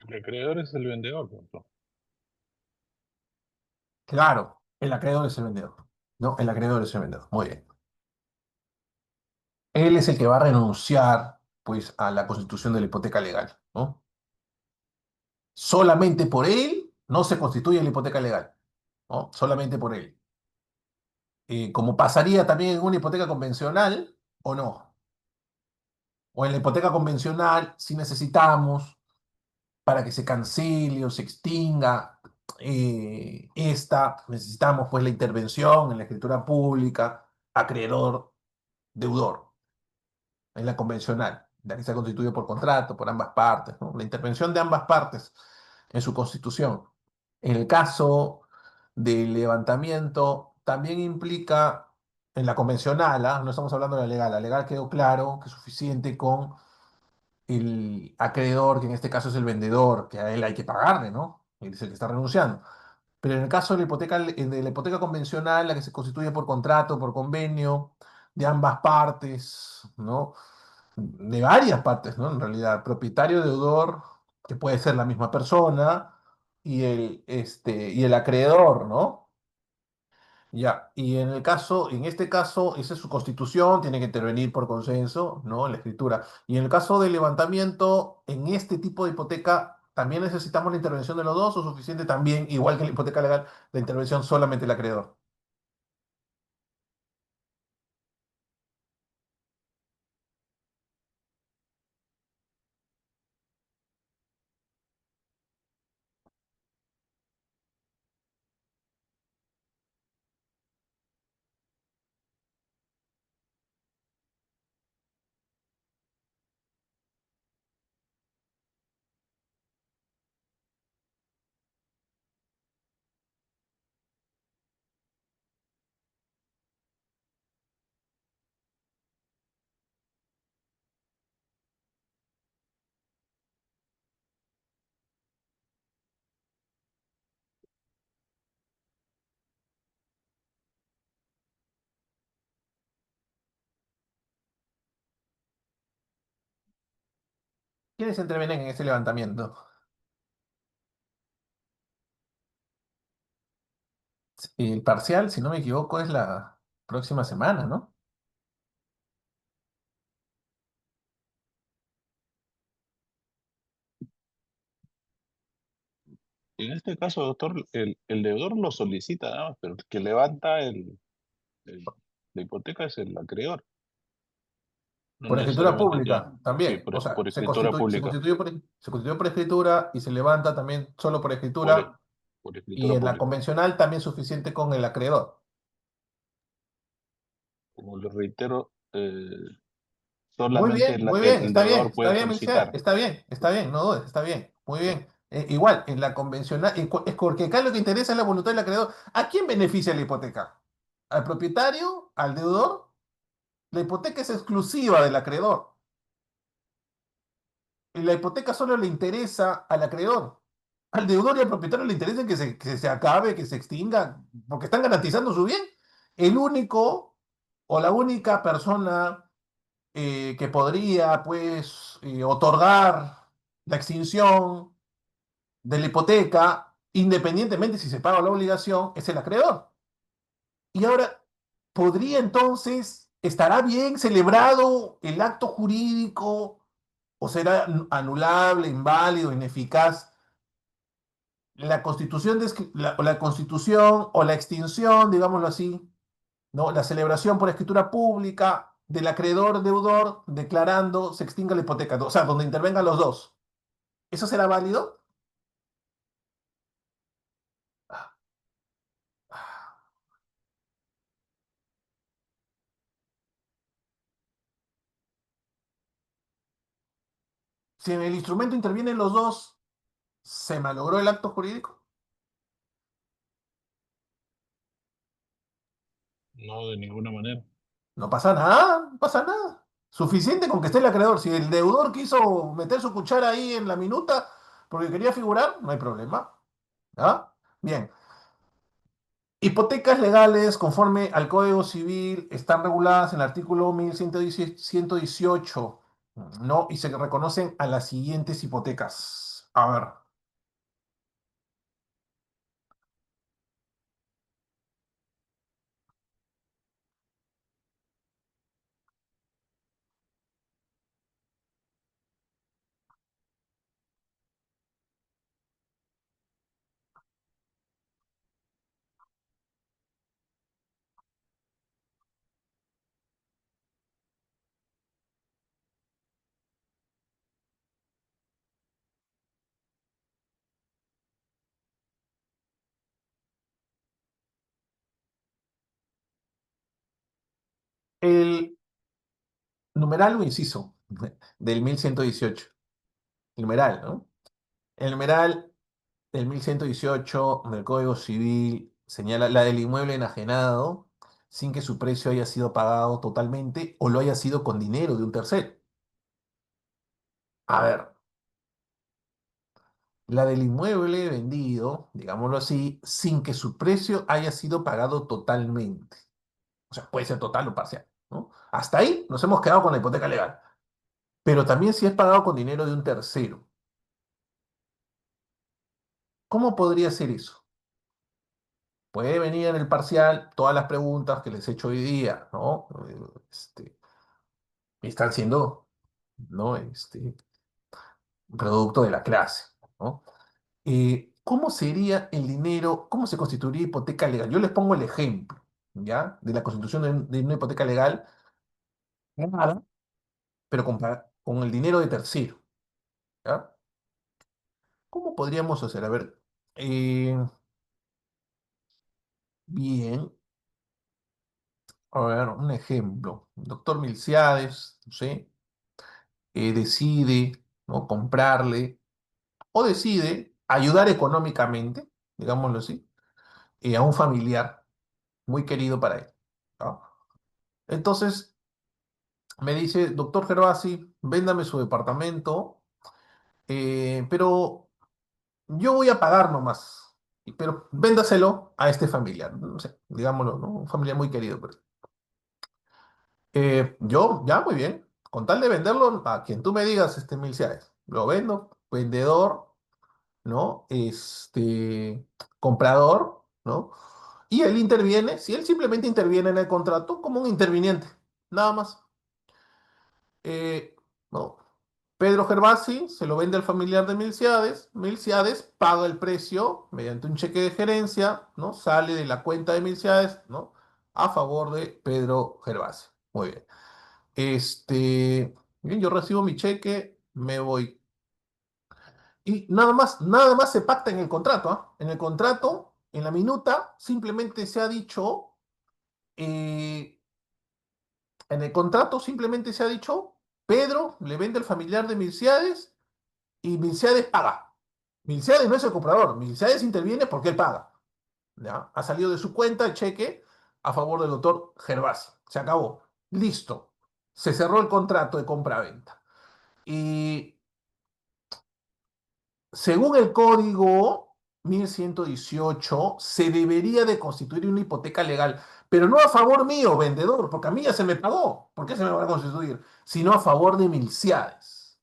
El acreedor es el vendedor, doctor. Claro, el acreedor es el vendedor. No, el acreedor es el vendedor. Muy bien. él es el que va a renunciar, pues, a la constitución de la hipoteca legal, ¿no? Solamente por él no se constituye la hipoteca legal, ¿no? Solamente por él. Como pasaría también en una hipoteca convencional, ¿o no? O en la hipoteca convencional, si necesitamos, para que se cancele o se extinga necesitamos pues la intervención en la escritura pública, acreedor, deudor, en la convencional, la que se constituye por contrato, por ambas partes, ¿no? La intervención de ambas partes en su constitución. En el caso del levantamiento, también implica, en la convencional, ¿ah? No estamos hablando de la legal quedó claro que es suficiente con el acreedor, que en este caso es el vendedor, que a él hay que pagarle, ¿no? Él es el que está renunciando. Pero en el caso de la hipoteca convencional, la que se constituye por contrato, por convenio, de ambas partes, ¿no? De varias partes, ¿no? En realidad, propietario, deudor, que puede ser la misma persona, y el acreedor, ¿no? Ya, y en este caso, esa es su constitución, tiene que intervenir por consenso, ¿no? En la escritura. Y en el caso del levantamiento, en este tipo de hipoteca, ¿también necesitamos la intervención de los dos o suficiente también, igual que en la hipoteca legal, la intervención solamente del acreedor? ¿Quiénes intervienen en ese levantamiento? El parcial, si no me equivoco, es la próxima semana, ¿no? En este caso, doctor, el deudor lo solicita, nada más, pero el que levanta el- la hipoteca es el acreedor, no Por escritura necesariamente tiene. pública Sí, también. O sea, por escritura pública, se constituye por escritura y se levanta también solo por por, escritura. por Y escritura en la pública. convencional también suficiente con el acreedor. Como le reitero, Muy solamente bien, muy bien, el deudor está puede bien, Michelle, solicitar. está bien, no dudes, está bien, muy Sí. bien. Igual, en la convencional, es porque acá lo que interesa es la voluntad del acreedor. ¿A quién beneficia la hipoteca? ¿Al propietario? ¿Al deudor? La hipoteca es exclusiva del acreedor. Y la hipoteca solo le interesa al acreedor. Al deudor y al propietario le interesa que se acabe, que se extinga, porque están garantizando su bien. El único o la única persona que podría, pues, otorgar la extinción de la hipoteca, independientemente si se paga la obligación, es el acreedor. Y ahora, ¿podría entonces, estará bien celebrado el acto jurídico o será anulable, inválido, ineficaz la constitución, la constitución o la extinción, digámoslo así, ¿no? La celebración por escritura pública del acreedor deudor declarando se extinga la hipoteca, o sea, donde intervengan los dos. ¿Eso será válido? Si en el instrumento intervienen los dos, ¿se malogró el acto jurídico? No, de ninguna manera. No pasa nada, no pasa nada. Suficiente con que esté el acreedor. Si el deudor quiso meter su cuchara ahí en la minuta porque quería figurar, no hay problema. ¿Ah? Bien. Hipotecas legales, conforme al Código Civil, están reguladas en el artículo 1118, ¿no? Y se reconocen a las siguientes hipotecas. A ver, El numeral o inciso del 1118. El numeral, ¿no? El numeral del 1118 del Código Civil señala la del inmueble enajenado sin que su precio haya sido pagado totalmente o lo haya sido con dinero de un tercero. A ver, la del inmueble vendido, digámoslo así, sin que su precio haya sido pagado totalmente. O sea, puede ser total o parcial, ¿no? Hasta ahí nos hemos quedado con la hipoteca legal. Pero también si es pagado con dinero de un tercero. ¿Cómo podría ser eso? Puede venir en el parcial todas las preguntas que les he hecho hoy día, ¿no? Están siendo, ¿no? Producto de la clase, ¿no? ¿Cómo sería el dinero? ¿Cómo se constituiría hipoteca legal? Yo les pongo el ejemplo, ¿ya? De la constitución de una hipoteca legal, nada, pero con el dinero de tercero, ¿ya? ¿Cómo podríamos hacer? A ver, eh, bien, a ver, un ejemplo. El doctor Milciades, no sé, decide, ¿no? Comprarle o decide ayudar económicamente, digámoslo así, a un familiar muy querido para él, ¿no? Entonces me dice, doctor Gervasi, véndame su departamento, pero yo voy a pagar nomás, pero véndaselo a este familiar, no sé, digámoslo, ¿no? Un familiar muy querido. Yo, ya, muy bien, con tal de venderlo a quien tú me digas, Milciades, lo vendo, vendedor, ¿no? Comprador, ¿no? Y él interviene, si él simplemente interviene en el contrato como un interviniente, nada más. ¿No? Pedro Gervasi se lo vende al familiar de Milciades, Milciades paga el precio mediante un cheque de gerencia, ¿no? Sale de la cuenta de Milciades, ¿no? A favor de Pedro Gervasi. Muy bien. Bien, yo recibo mi cheque, me voy. Y nada más se pacta en el contrato, ¿ah? En el contrato, en la minuta, simplemente se ha dicho, eh, en el contrato simplemente se ha dicho, Pedro le vende al familiar de Milciades y Milciades paga. Milciades no es el comprador, Milciades interviene porque él paga. ¿Ya? Ha salido de su cuenta el cheque a favor del doctor Gervasi. Se acabó. Listo. Se cerró el contrato de compra-venta. Y según el código 1118, se debería de constituir una hipoteca legal, pero no a favor mío, vendedor, porque a mí ya se me pagó. ¿Por qué se me va a constituir? Sino a favor de Milciades.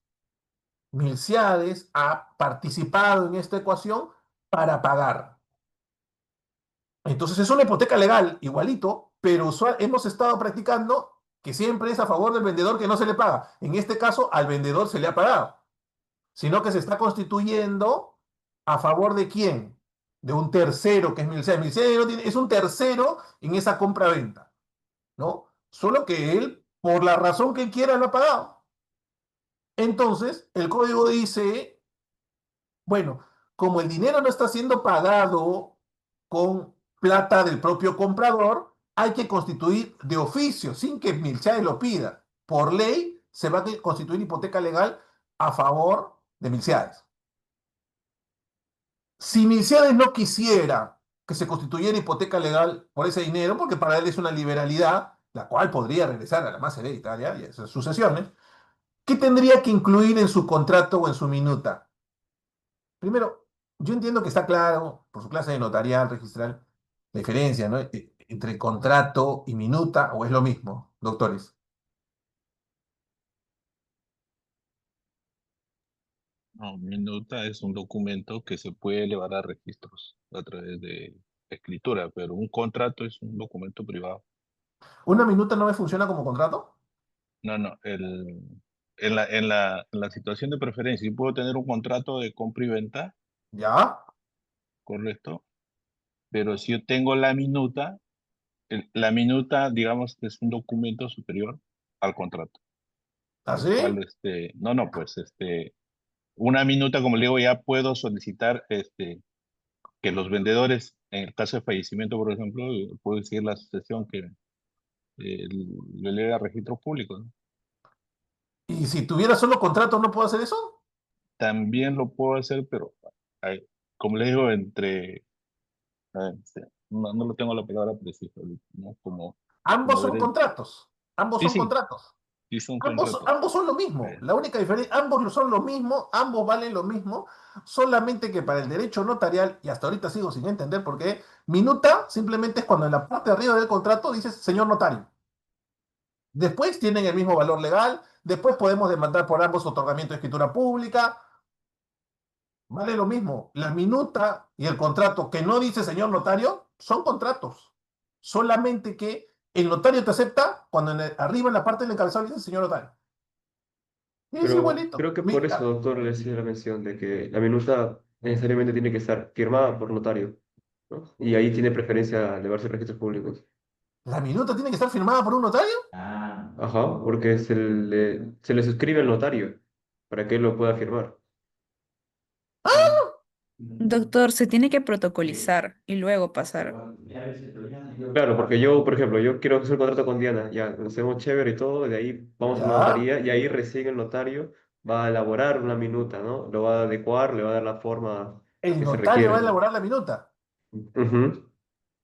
Milciades ha participado en esta ecuación para pagar. Entonces es una hipoteca legal, igualito, pero hemos estado practicando que siempre es a favor del vendedor que no se le paga. En este caso, al vendedor se le ha pagado, sino que se está constituyendo a favor de quién, de un tercero que es Milciades. Milciades es un tercero en esa compra-venta, ¿no? Solo que él, por la razón que quiera, lo ha pagado. Entonces, el código dice, bueno, como el dinero no está siendo pagado con plata del propio comprador, hay que constituir de oficio, sin que Milciades lo pida. Por ley, se va a constituir hipoteca legal a favor de Milciades. Si Milciades no quisiera que se constituyera hipoteca legal por ese dinero, porque para él es una liberalidad, la cual podría regresar a la masa hereditaria y a esas sucesiones, ¿qué tendría que incluir en su contrato o en su minuta? Primero, yo entiendo que está claro, por su clase de notarial, registral, la diferencia, ¿no? Entre contrato y minuta, o es lo mismo, doctores. No, minuta es un documento que se puede elevar a registros a través de escritura, pero un contrato es un documento privado. ¿Una minuta no me funciona como contrato? No, no, en la situación de preferencia, yo puedo tener un contrato de compra y venta, ¿Ya? correcto, pero si yo tengo la minuta, la minuta, digamos, que es un documento superior al contrato, el ¿Así? cual, no, no, pues, una minuta, como le digo, ya puedo solicitar, que los vendedores, en el caso de fallecimiento, por ejemplo, puedo decir la sucesión lo eleve a registro público, ¿no? Y si tuviera solo contrato, ¿no puedo hacer eso? También lo puedo hacer, pero como le digo, no lo tengo la palabra precisa, ¿no? Ambos Como son contratos. Ambos sí, son sí, contratos. sí son Ambos, contratos. ambos son lo mismo. La única diferencia, ambos son lo mismo, ambos valen lo mismo, solamente que para el derecho notarial, y hasta ahorita sigo sin entender por qué, minuta simplemente es cuando en la parte de arriba del contrato dices señor notario. Después tienen el mismo valor legal, después podemos demandar por ambos otorgamiento de escritura pública, vale lo mismo. La minuta y el contrato que no dice señor notario son contratos. Solamente que el notario te acepta cuando arriba en la parte del encabezado dice señor notario. Y es Pero igualito. creo que por eso, doctor, le hacía la mención de que la minuta necesariamente tiene que estar firmada por notario, ¿no? Y ahí tiene preferencia elevarse registros públicos. ¿La minuta tiene que estar firmada por un notario? Ajá, porque se le suscribe al notario para que él lo pueda firmar. Doctor, se tiene que protocolizar y luego pasar. Claro, porque yo, por ejemplo, yo quiero hacer un contrato con Diana, ya, lo hacemos chévere y todo, y de ahí vamos a una Ya. notaría y ahí recién el notario va a elaborar una minuta, ¿no? Lo va a adecuar, le va a dar la forma El que se notario va a requiere. elaborar la minuta. Ujú.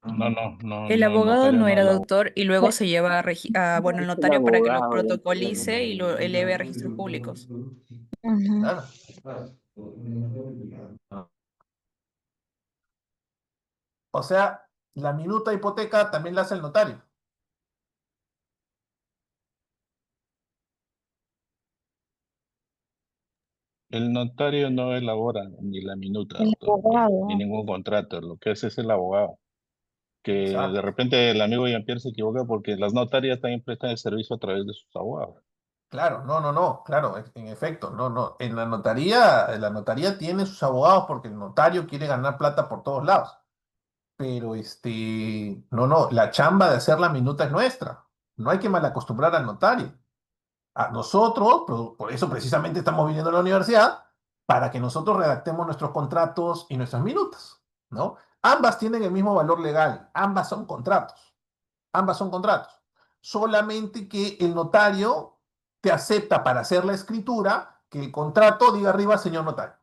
El No, el abogado notario no no era elabora. doctor y luego se lleva bueno, el Es el notario para que lo abogado del protocolice y lo eleve a problema. registros públicos. Ujú. Claro. O sea, la minuta hipoteca también la hace el notario. El notario no elabora ni la minuta, El doctor, ni abogado. ningún contrato. Lo que hace es el abogado. Que de Exacto. repente el amigo Jean-Pierre se equivoca porque las notarias también prestan el servicio a través de sus abogados. Claro, no, claro, en efecto, no. En la notaría tiene sus abogados porque el notario quiere ganar plata por todos lados. Pero no, la chamba de hacer la minuta es nuestra. No hay que malacostumbrar al notario. A nosotros, por eso precisamente estamos viniendo a la universidad, para que nosotros redactemos nuestros contratos y nuestras minutas, ¿no? Ambas tienen el mismo valor legal, ambas son contratos. Solamente que el notario te acepta para hacer la escritura que el contrato diga arriba señor notario.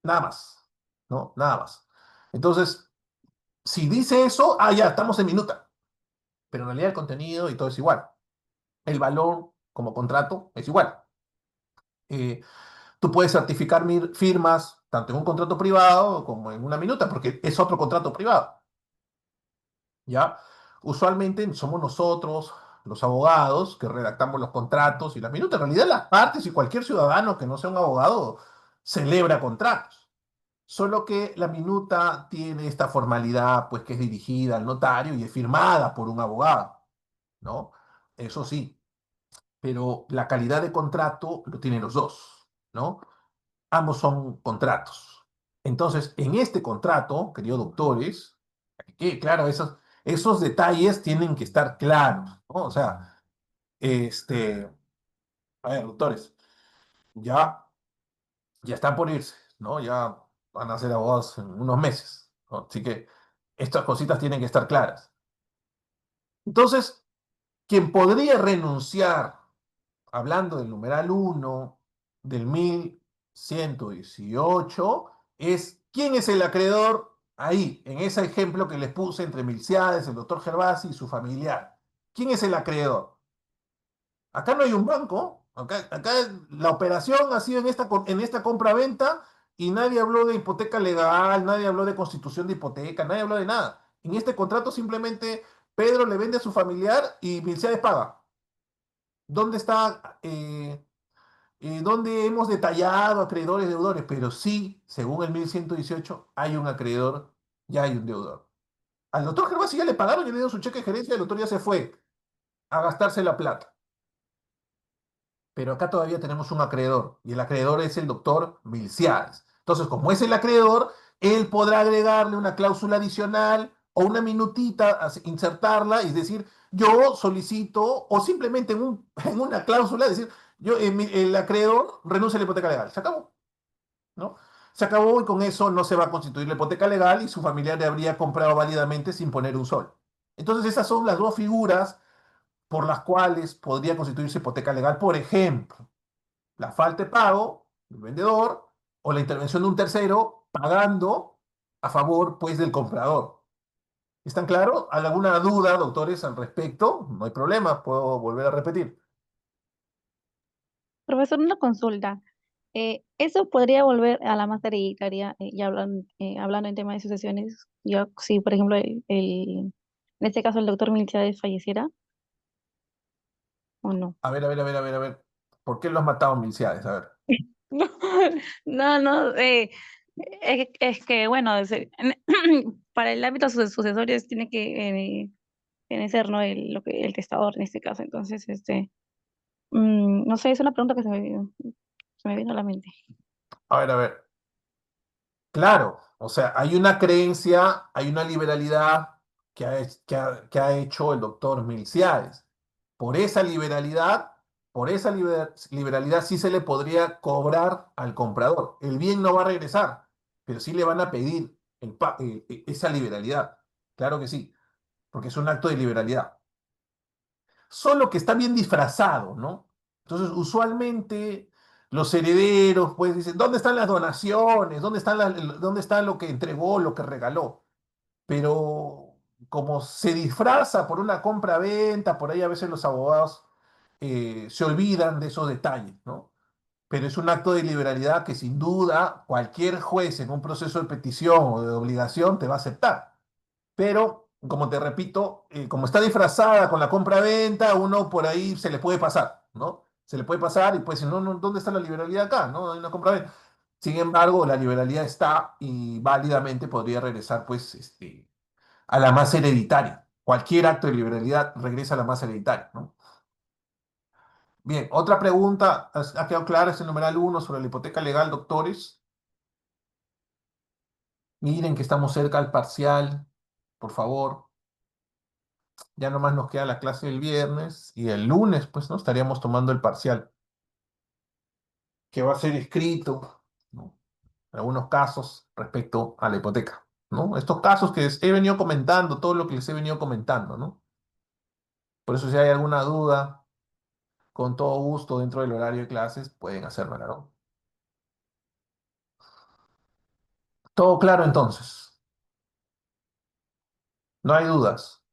Nada más, ¿no? Nada más. Entonces, si dice eso, ya, estamos en minuta. Pero en realidad el contenido y todo es igual. El valor como contrato es igual. Eh, Tú puedes certificar firmas tanto en un contrato privado como en una minuta, porque es otro contrato privado, ¿ya? Usualmente somos nosotros, los abogados, que redactamos los contratos y las minutas. En realidad, las partes y cualquier ciudadano que no sea un abogado celebra contratos. Solo que la minuta tiene esta formalidad, pues, que es dirigida al notario y es firmada por un abogado, ¿no? Eso sí, pero la calidad de contrato lo tienen los dos, ¿no? Ambos son contratos. Entonces, en este contrato, queridos doctores, que claro, esos detalles tienen que estar claros, ¿no? O sea, a ver, doctores, ya están por irse, ¿no? Ya van a ser abogados en unos meses, ¿no? Así que estas cositas tienen que estar claras. Entonces, quien podría renunciar, hablando del numeral 1 del 1118, es quién es el acreedor ahí, en ese ejemplo que les puse entre Milciades, el doctor Gervasi y su familiar. ¿Quién es el acreedor? Acá no hay un banco, acá la operación ha sido en esta compra-venta y nadie habló de hipoteca legal, nadie habló de constitución de hipoteca, nadie habló de nada. En este contrato simplemente Pedro le vende a su familiar y Milciades paga. ¿Dónde está donde hemos detallado acreedores, deudores? Pero sí, según el 1118, hay un acreedor, ya hay un deudor. Al doctor Gervasi ya le pagaron, ya le dieron su cheque de gerencia, el doctor ya se fue a gastarse la plata. Pero acá todavía tenemos un acreedor, y el acreedor es el doctor Milciades. Entonces, como es el acreedor, él podrá agregarle una cláusula adicional o una minutita, insertarla y decir, yo solicito, o simplemente en una cláusula, decir, el acreedor renuncia a la hipoteca legal. Se acabó, ¿no? Se acabó y con eso no se va a constituir la hipoteca legal y su familiar le habría comprado válidamente sin poner un sol. Entonces esas son las dos figuras por las cuales podría constituirse hipoteca legal. Por ejemplo, la falta de pago del vendedor o la intervención de un tercero pagando a favor, pues, del comprador. ¿Están claros? ¿Alguna duda, doctores, al respecto? No hay problema, puedo volver a repetir. Profesor, una consulta. ¿Eso podría volver a la masa hereditaria, hablando en tema de sucesiones? Yo, si, por ejemplo, en este caso el doctor Milchades falleciera, ¿o no? A ver, a ver, a ver, a ver, a ver. ¿Por qué los mataron Milciades? A ver. No, no, no, es que, bueno, para el ámbito sucesorio tiene que ser, ¿no? El testador en este caso. Entonces, no sé, es una pregunta que se me vino a la mente. A ver, a ver. Claro, o sea, hay una creencia, hay una liberalidad que ha hecho el doctor Milciades. Por esa liberalidad, liberalidad sí se le podría cobrar al comprador. El bien no va a regresar, pero sí le van a pedir esa liberalidad. Claro que sí, porque es un acto de liberalidad. Solo que está bien disfrazado, ¿no? Entonces, usualmente los herederos, pues dicen, ¿dónde están las donaciones? ¿Dónde está lo que entregó, lo que regaló? Pero como se disfraza por una compra-venta, por ahí a veces los abogados se olvidan de esos detalles, ¿no? Pero es un acto de liberalidad que sin duda cualquier juez en un proceso de petición o de obligación te va a aceptar. Pero, como te repito, como está disfrazada con la compra-venta, uno por ahí se le puede pasar, ¿no? Se le puede pasar y puede decir, no, no, ¿dónde está la liberalidad acá? ¿No? Hay una compra-venta. Sin embargo, la liberalidad está y válidamente podría regresar, pues, a la masa hereditaria. Cualquier acto de liberalidad regresa a la masa hereditaria, ¿no? Bien, otra pregunta, ¿ha quedado clara ese numeral uno sobre la hipoteca legal, doctores? Miren que estamos cerca al parcial, por favor. Ya nomás nos queda la clase del viernes y el lunes, pues, ¿no? Estaríamos tomando el parcial, que va a ser escrito, ¿no? En algunos casos respecto a la hipoteca, ¿no? Estos casos que he venido comentando, todo lo que les he venido comentando, ¿no? Por eso si hay alguna duda, con todo gusto dentro del horario de clases, pueden hacérmela, ¿no? Todo claro entonces, no hay dudas.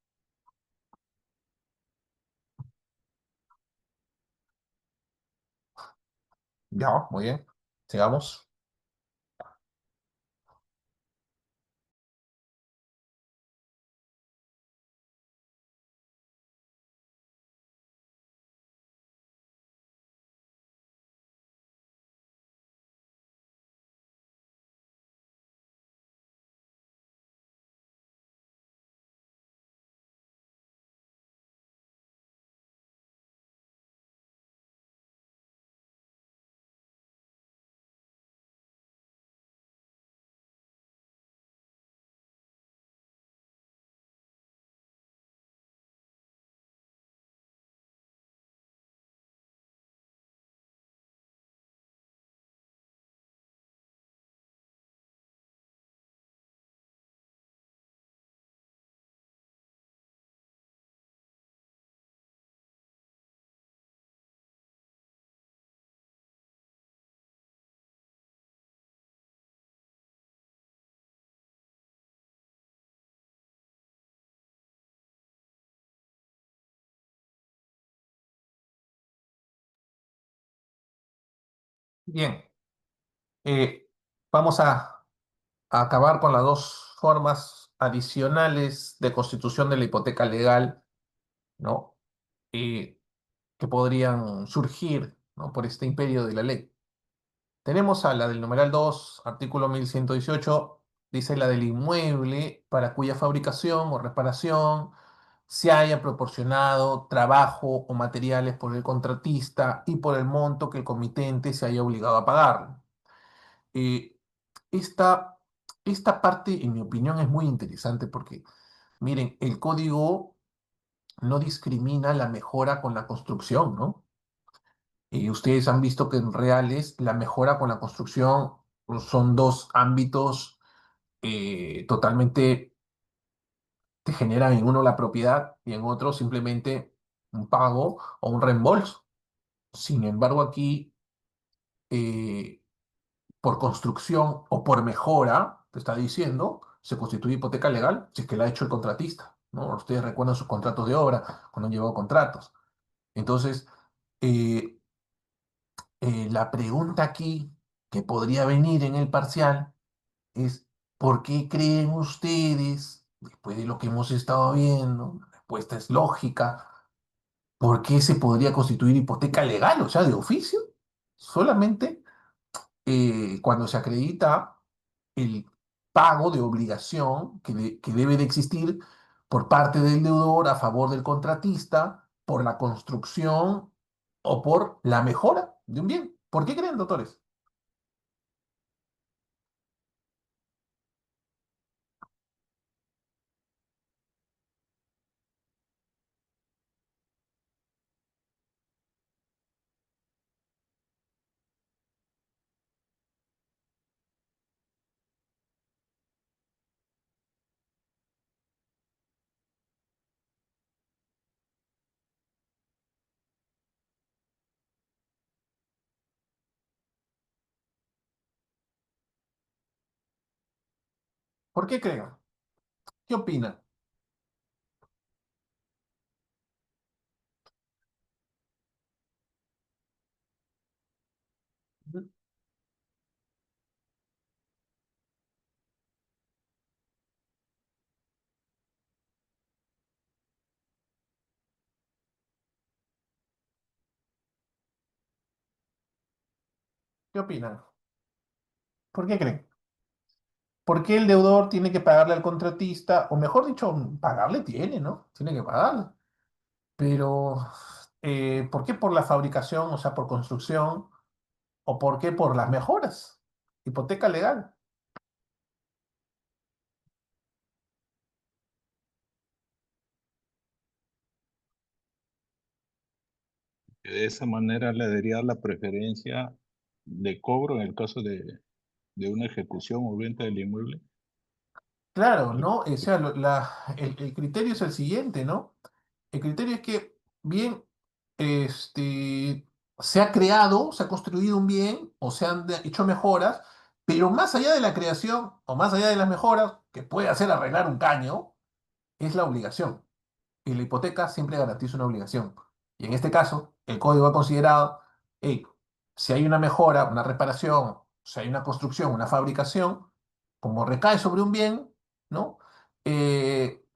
Ya, muy bien. Sigamos. Bien, eh, vamos a acabar con las dos formas adicionales de constitución de la hipoteca legal, ¿no? Eh, que podrían surgir, ¿no? Por este imperio de la ley. Tenemos a la del numeral 2, artículo 1118, dice la del inmueble para cuya fabricación o reparación se haya proporcionado trabajo o materiales por el contratista y por el monto que el comitente se haya obligado a pagar. Eh, esta, esta parte, en mi opinión, es muy interesante porque, miren, el código no discrimina la mejora con la construcción, ¿no? Y ustedes han visto que en reales la mejora con la construcción son dos ámbitos totalmente te generan en uno la propiedad y en otro simplemente un pago o un reembolso. Sin embargo, aquí, eh, por construcción o por mejora, te está diciendo, se constituye hipoteca legal si es que la ha hecho el contratista, ¿no? Ustedes recuerdan sus contratos de obra cuando han llevado contratos. Entonces, eh, la pregunta aquí que podría venir en el parcial es, ¿por qué creen ustedes, después de lo que hemos estado viendo, la respuesta es lógica, ¿por qué se podría constituir hipoteca legal, o sea, de oficio? Solamente cuando se acredita el pago de obligación que debe de existir por parte del deudor a favor del contratista por la construcción o por la mejora de un bien. ¿Por qué creen, doctores? ¿Por qué creen? ¿Qué opinan? ¿Qué opinan? ¿Por qué creen? ¿Por qué el deudor tiene que pagarle al contratista? O mejor dicho, pagarle tiene, ¿no? Tiene que pagarle. Pero, ¿por qué por la fabricación, o sea, por construcción? ¿O por qué por las mejoras? Hipoteca legal. Que de esa manera le daría la preferencia de cobro en el caso de una ejecución o venta del inmueble. Claro, ¿no? O sea, el criterio es el siguiente, ¿no? El criterio es que, bien, se ha creado, se ha construido un bien o se han hecho mejoras, pero más allá de la creación o más allá de las mejoras, que puede hacer arreglar un caño, es la obligación. Y la hipoteca siempre garantiza una obligación. Y en este caso, el código ha considerado, hey, si hay una mejora, una reparación, si hay una construcción, una fabricación, como recae sobre un bien, ¿no?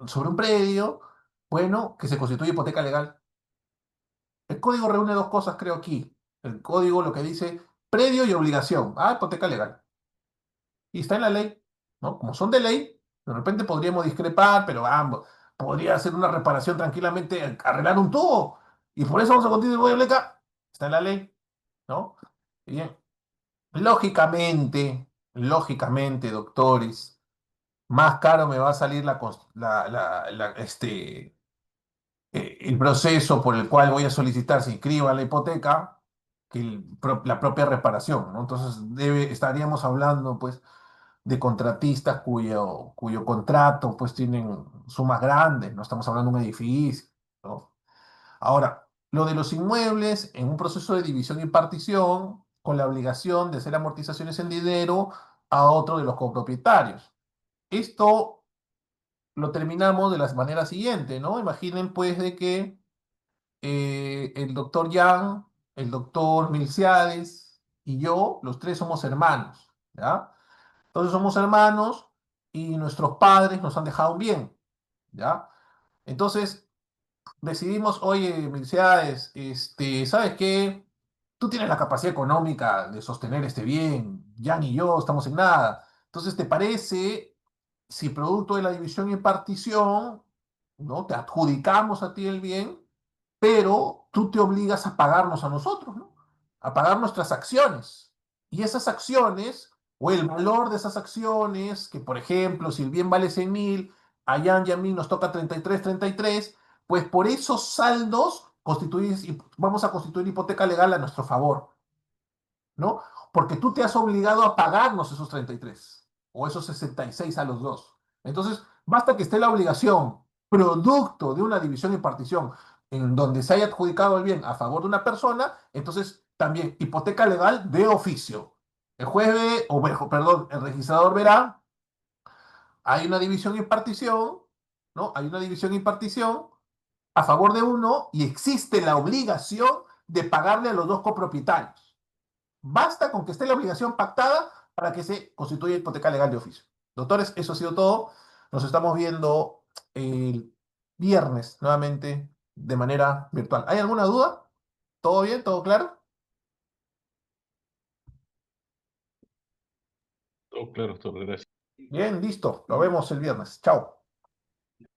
Sobre un predio, bueno, que se constituye hipoteca legal. El código reúne dos cosas, creo aquí. El código lo que dice predio y obligación. Ah, hipoteca legal. Y está en la ley, ¿no? Como son de ley, de repente podríamos discrepar, pero ambos, podría hacer una reparación tranquilamente, arreglar un tubo, y por eso vamos a continuar biblioteca. Está en la ley, ¿no? Bien, lógicamente, doctores, más caro me va a salir el proceso por el cual voy a solicitar se inscriba la hipoteca que la propia reparación, ¿no? Entonces estaríamos hablando, pues, de contratistas cuyo contrato pues tienen sumas grandes, no estamos hablando de un edificio, ¿no? Ahora, lo de los inmuebles en un proceso de división y partición con la obligación de hacer amortizaciones en dinero a otro de los copropietarios. Esto lo terminamos de la manera siguiente, ¿no? Imaginen pues de que el doctor Yang, el doctor Milciades y yo, los tres somos hermanos, ¿ya? Entonces somos hermanos y nuestros padres nos han dejado un bien, ¿ya? Entonces decidimos, oye, Mercedes, ¿sabes qué? Tú tienes la capacidad económica de sostener este bien, Jan y yo estamos en nada. Entonces, ¿te parece si producto de la división y partición, ¿no? Te adjudicamos a ti el bien, pero tú te obligas a pagarnos a nosotros, ¿no? A pagar nuestras acciones. Y esas acciones, o el valor de esas acciones, que por ejemplo, si el bien vale 100.000, a Jan y a mí nos toca 33, pues por esos saldos vamos a constituir hipoteca legal a nuestro favor, ¿no? Porque tú te has obligado a pagarnos esos 33 o esos 66 a los dos. Entonces, Basta que esté la obligación, producto de una división y partición, en donde se haya adjudicado el bien a favor de una persona, entonces también hipoteca legal de oficio. El juez ve, perdón, el registrador verá, hay una división y partición, ¿no? Hay una división y partición a favor de uno y existe la obligación de pagarle a los dos copropietarios. Basta con que esté la obligación pactada para que se constituya hipoteca legal de oficio. Doctores, eso ha sido todo. Nos estamos viendo el viernes nuevamente de manera virtual. ¿Hay alguna duda? ¿Todo bien? ¿Todo claro? Todo claro, doctor, gracias. Bien, listo. Nos vemos el viernes. Chao.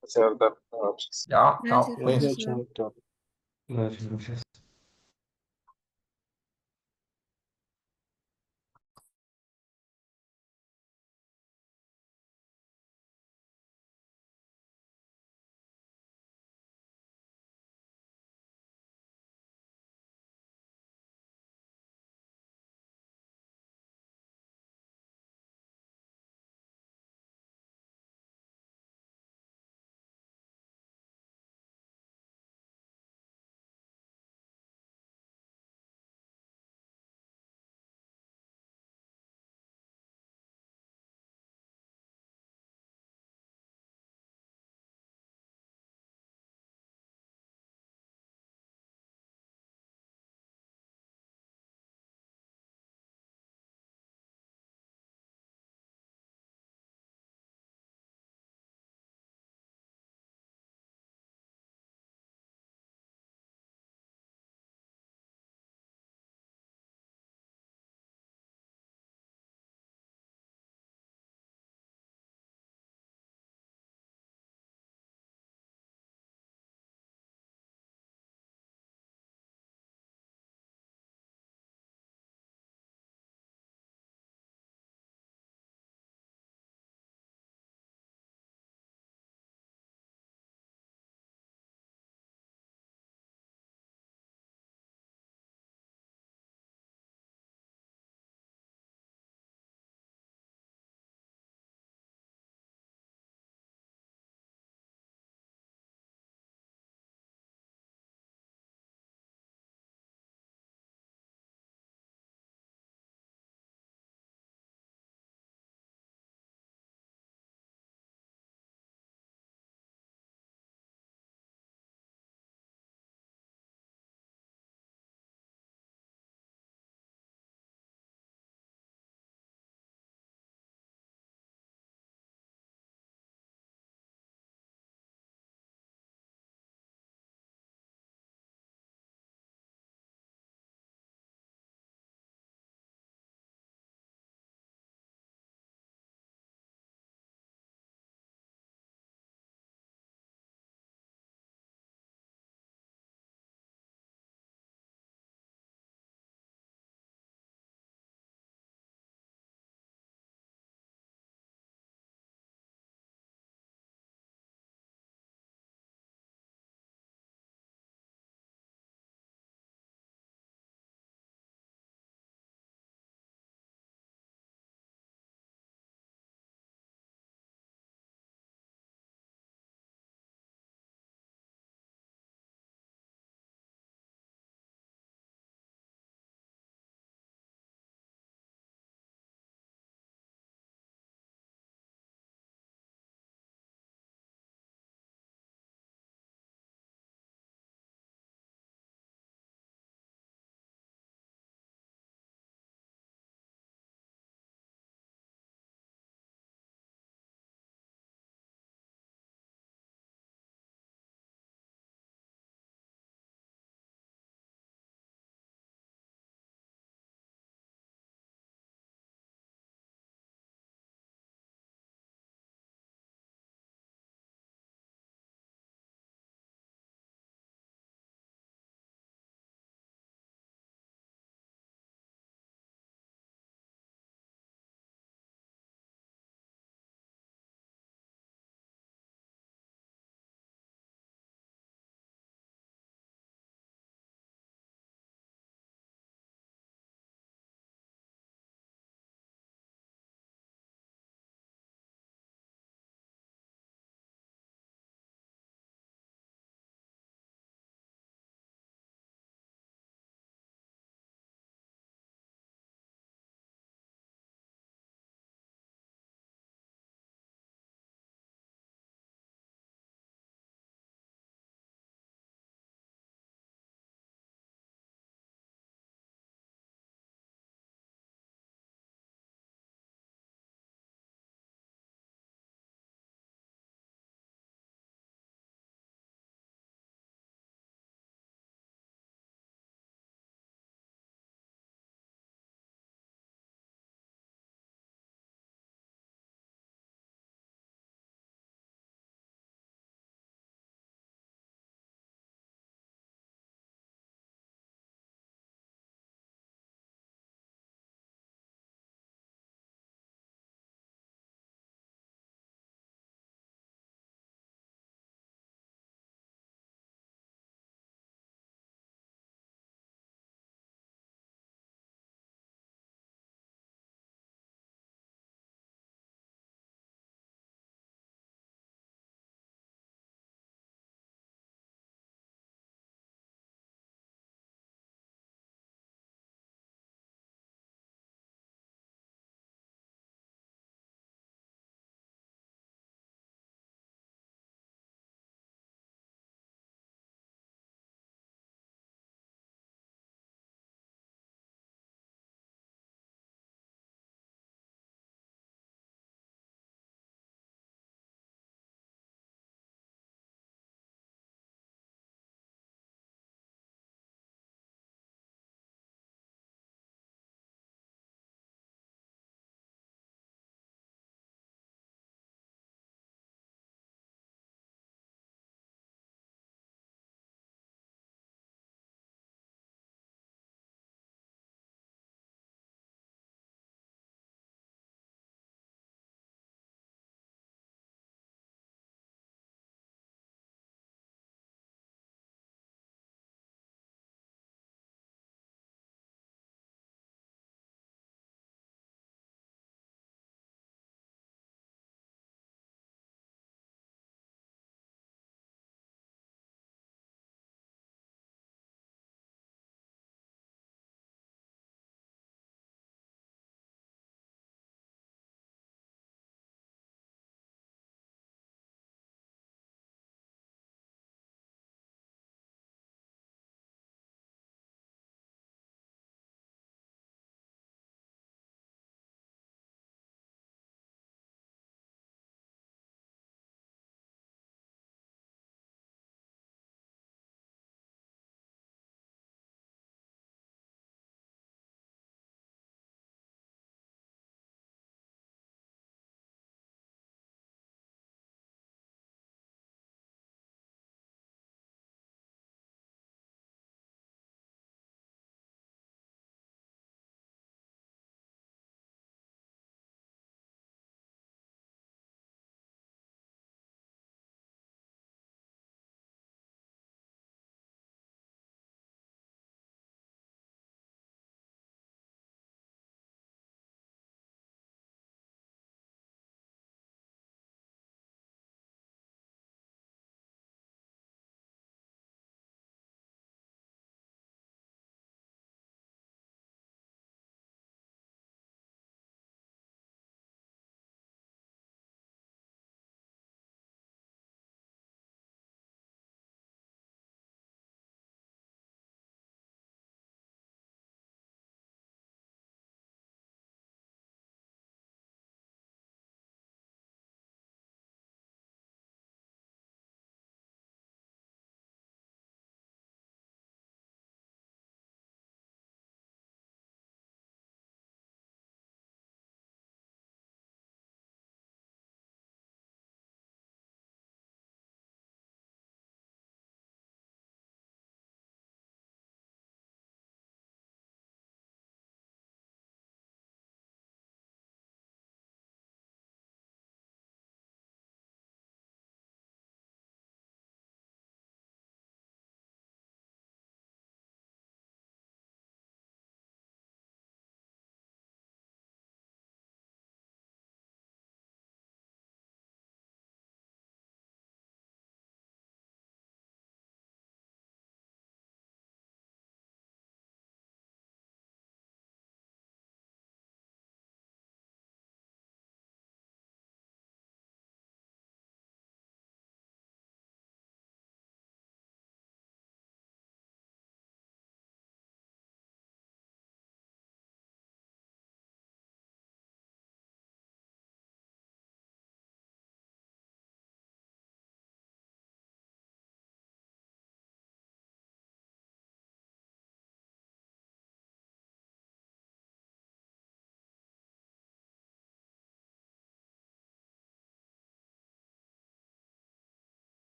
Gracias, doctor. Buenas noches. Ya, chao. Gracias, Cuídense. profesor. Doctor. Gracias, gracias.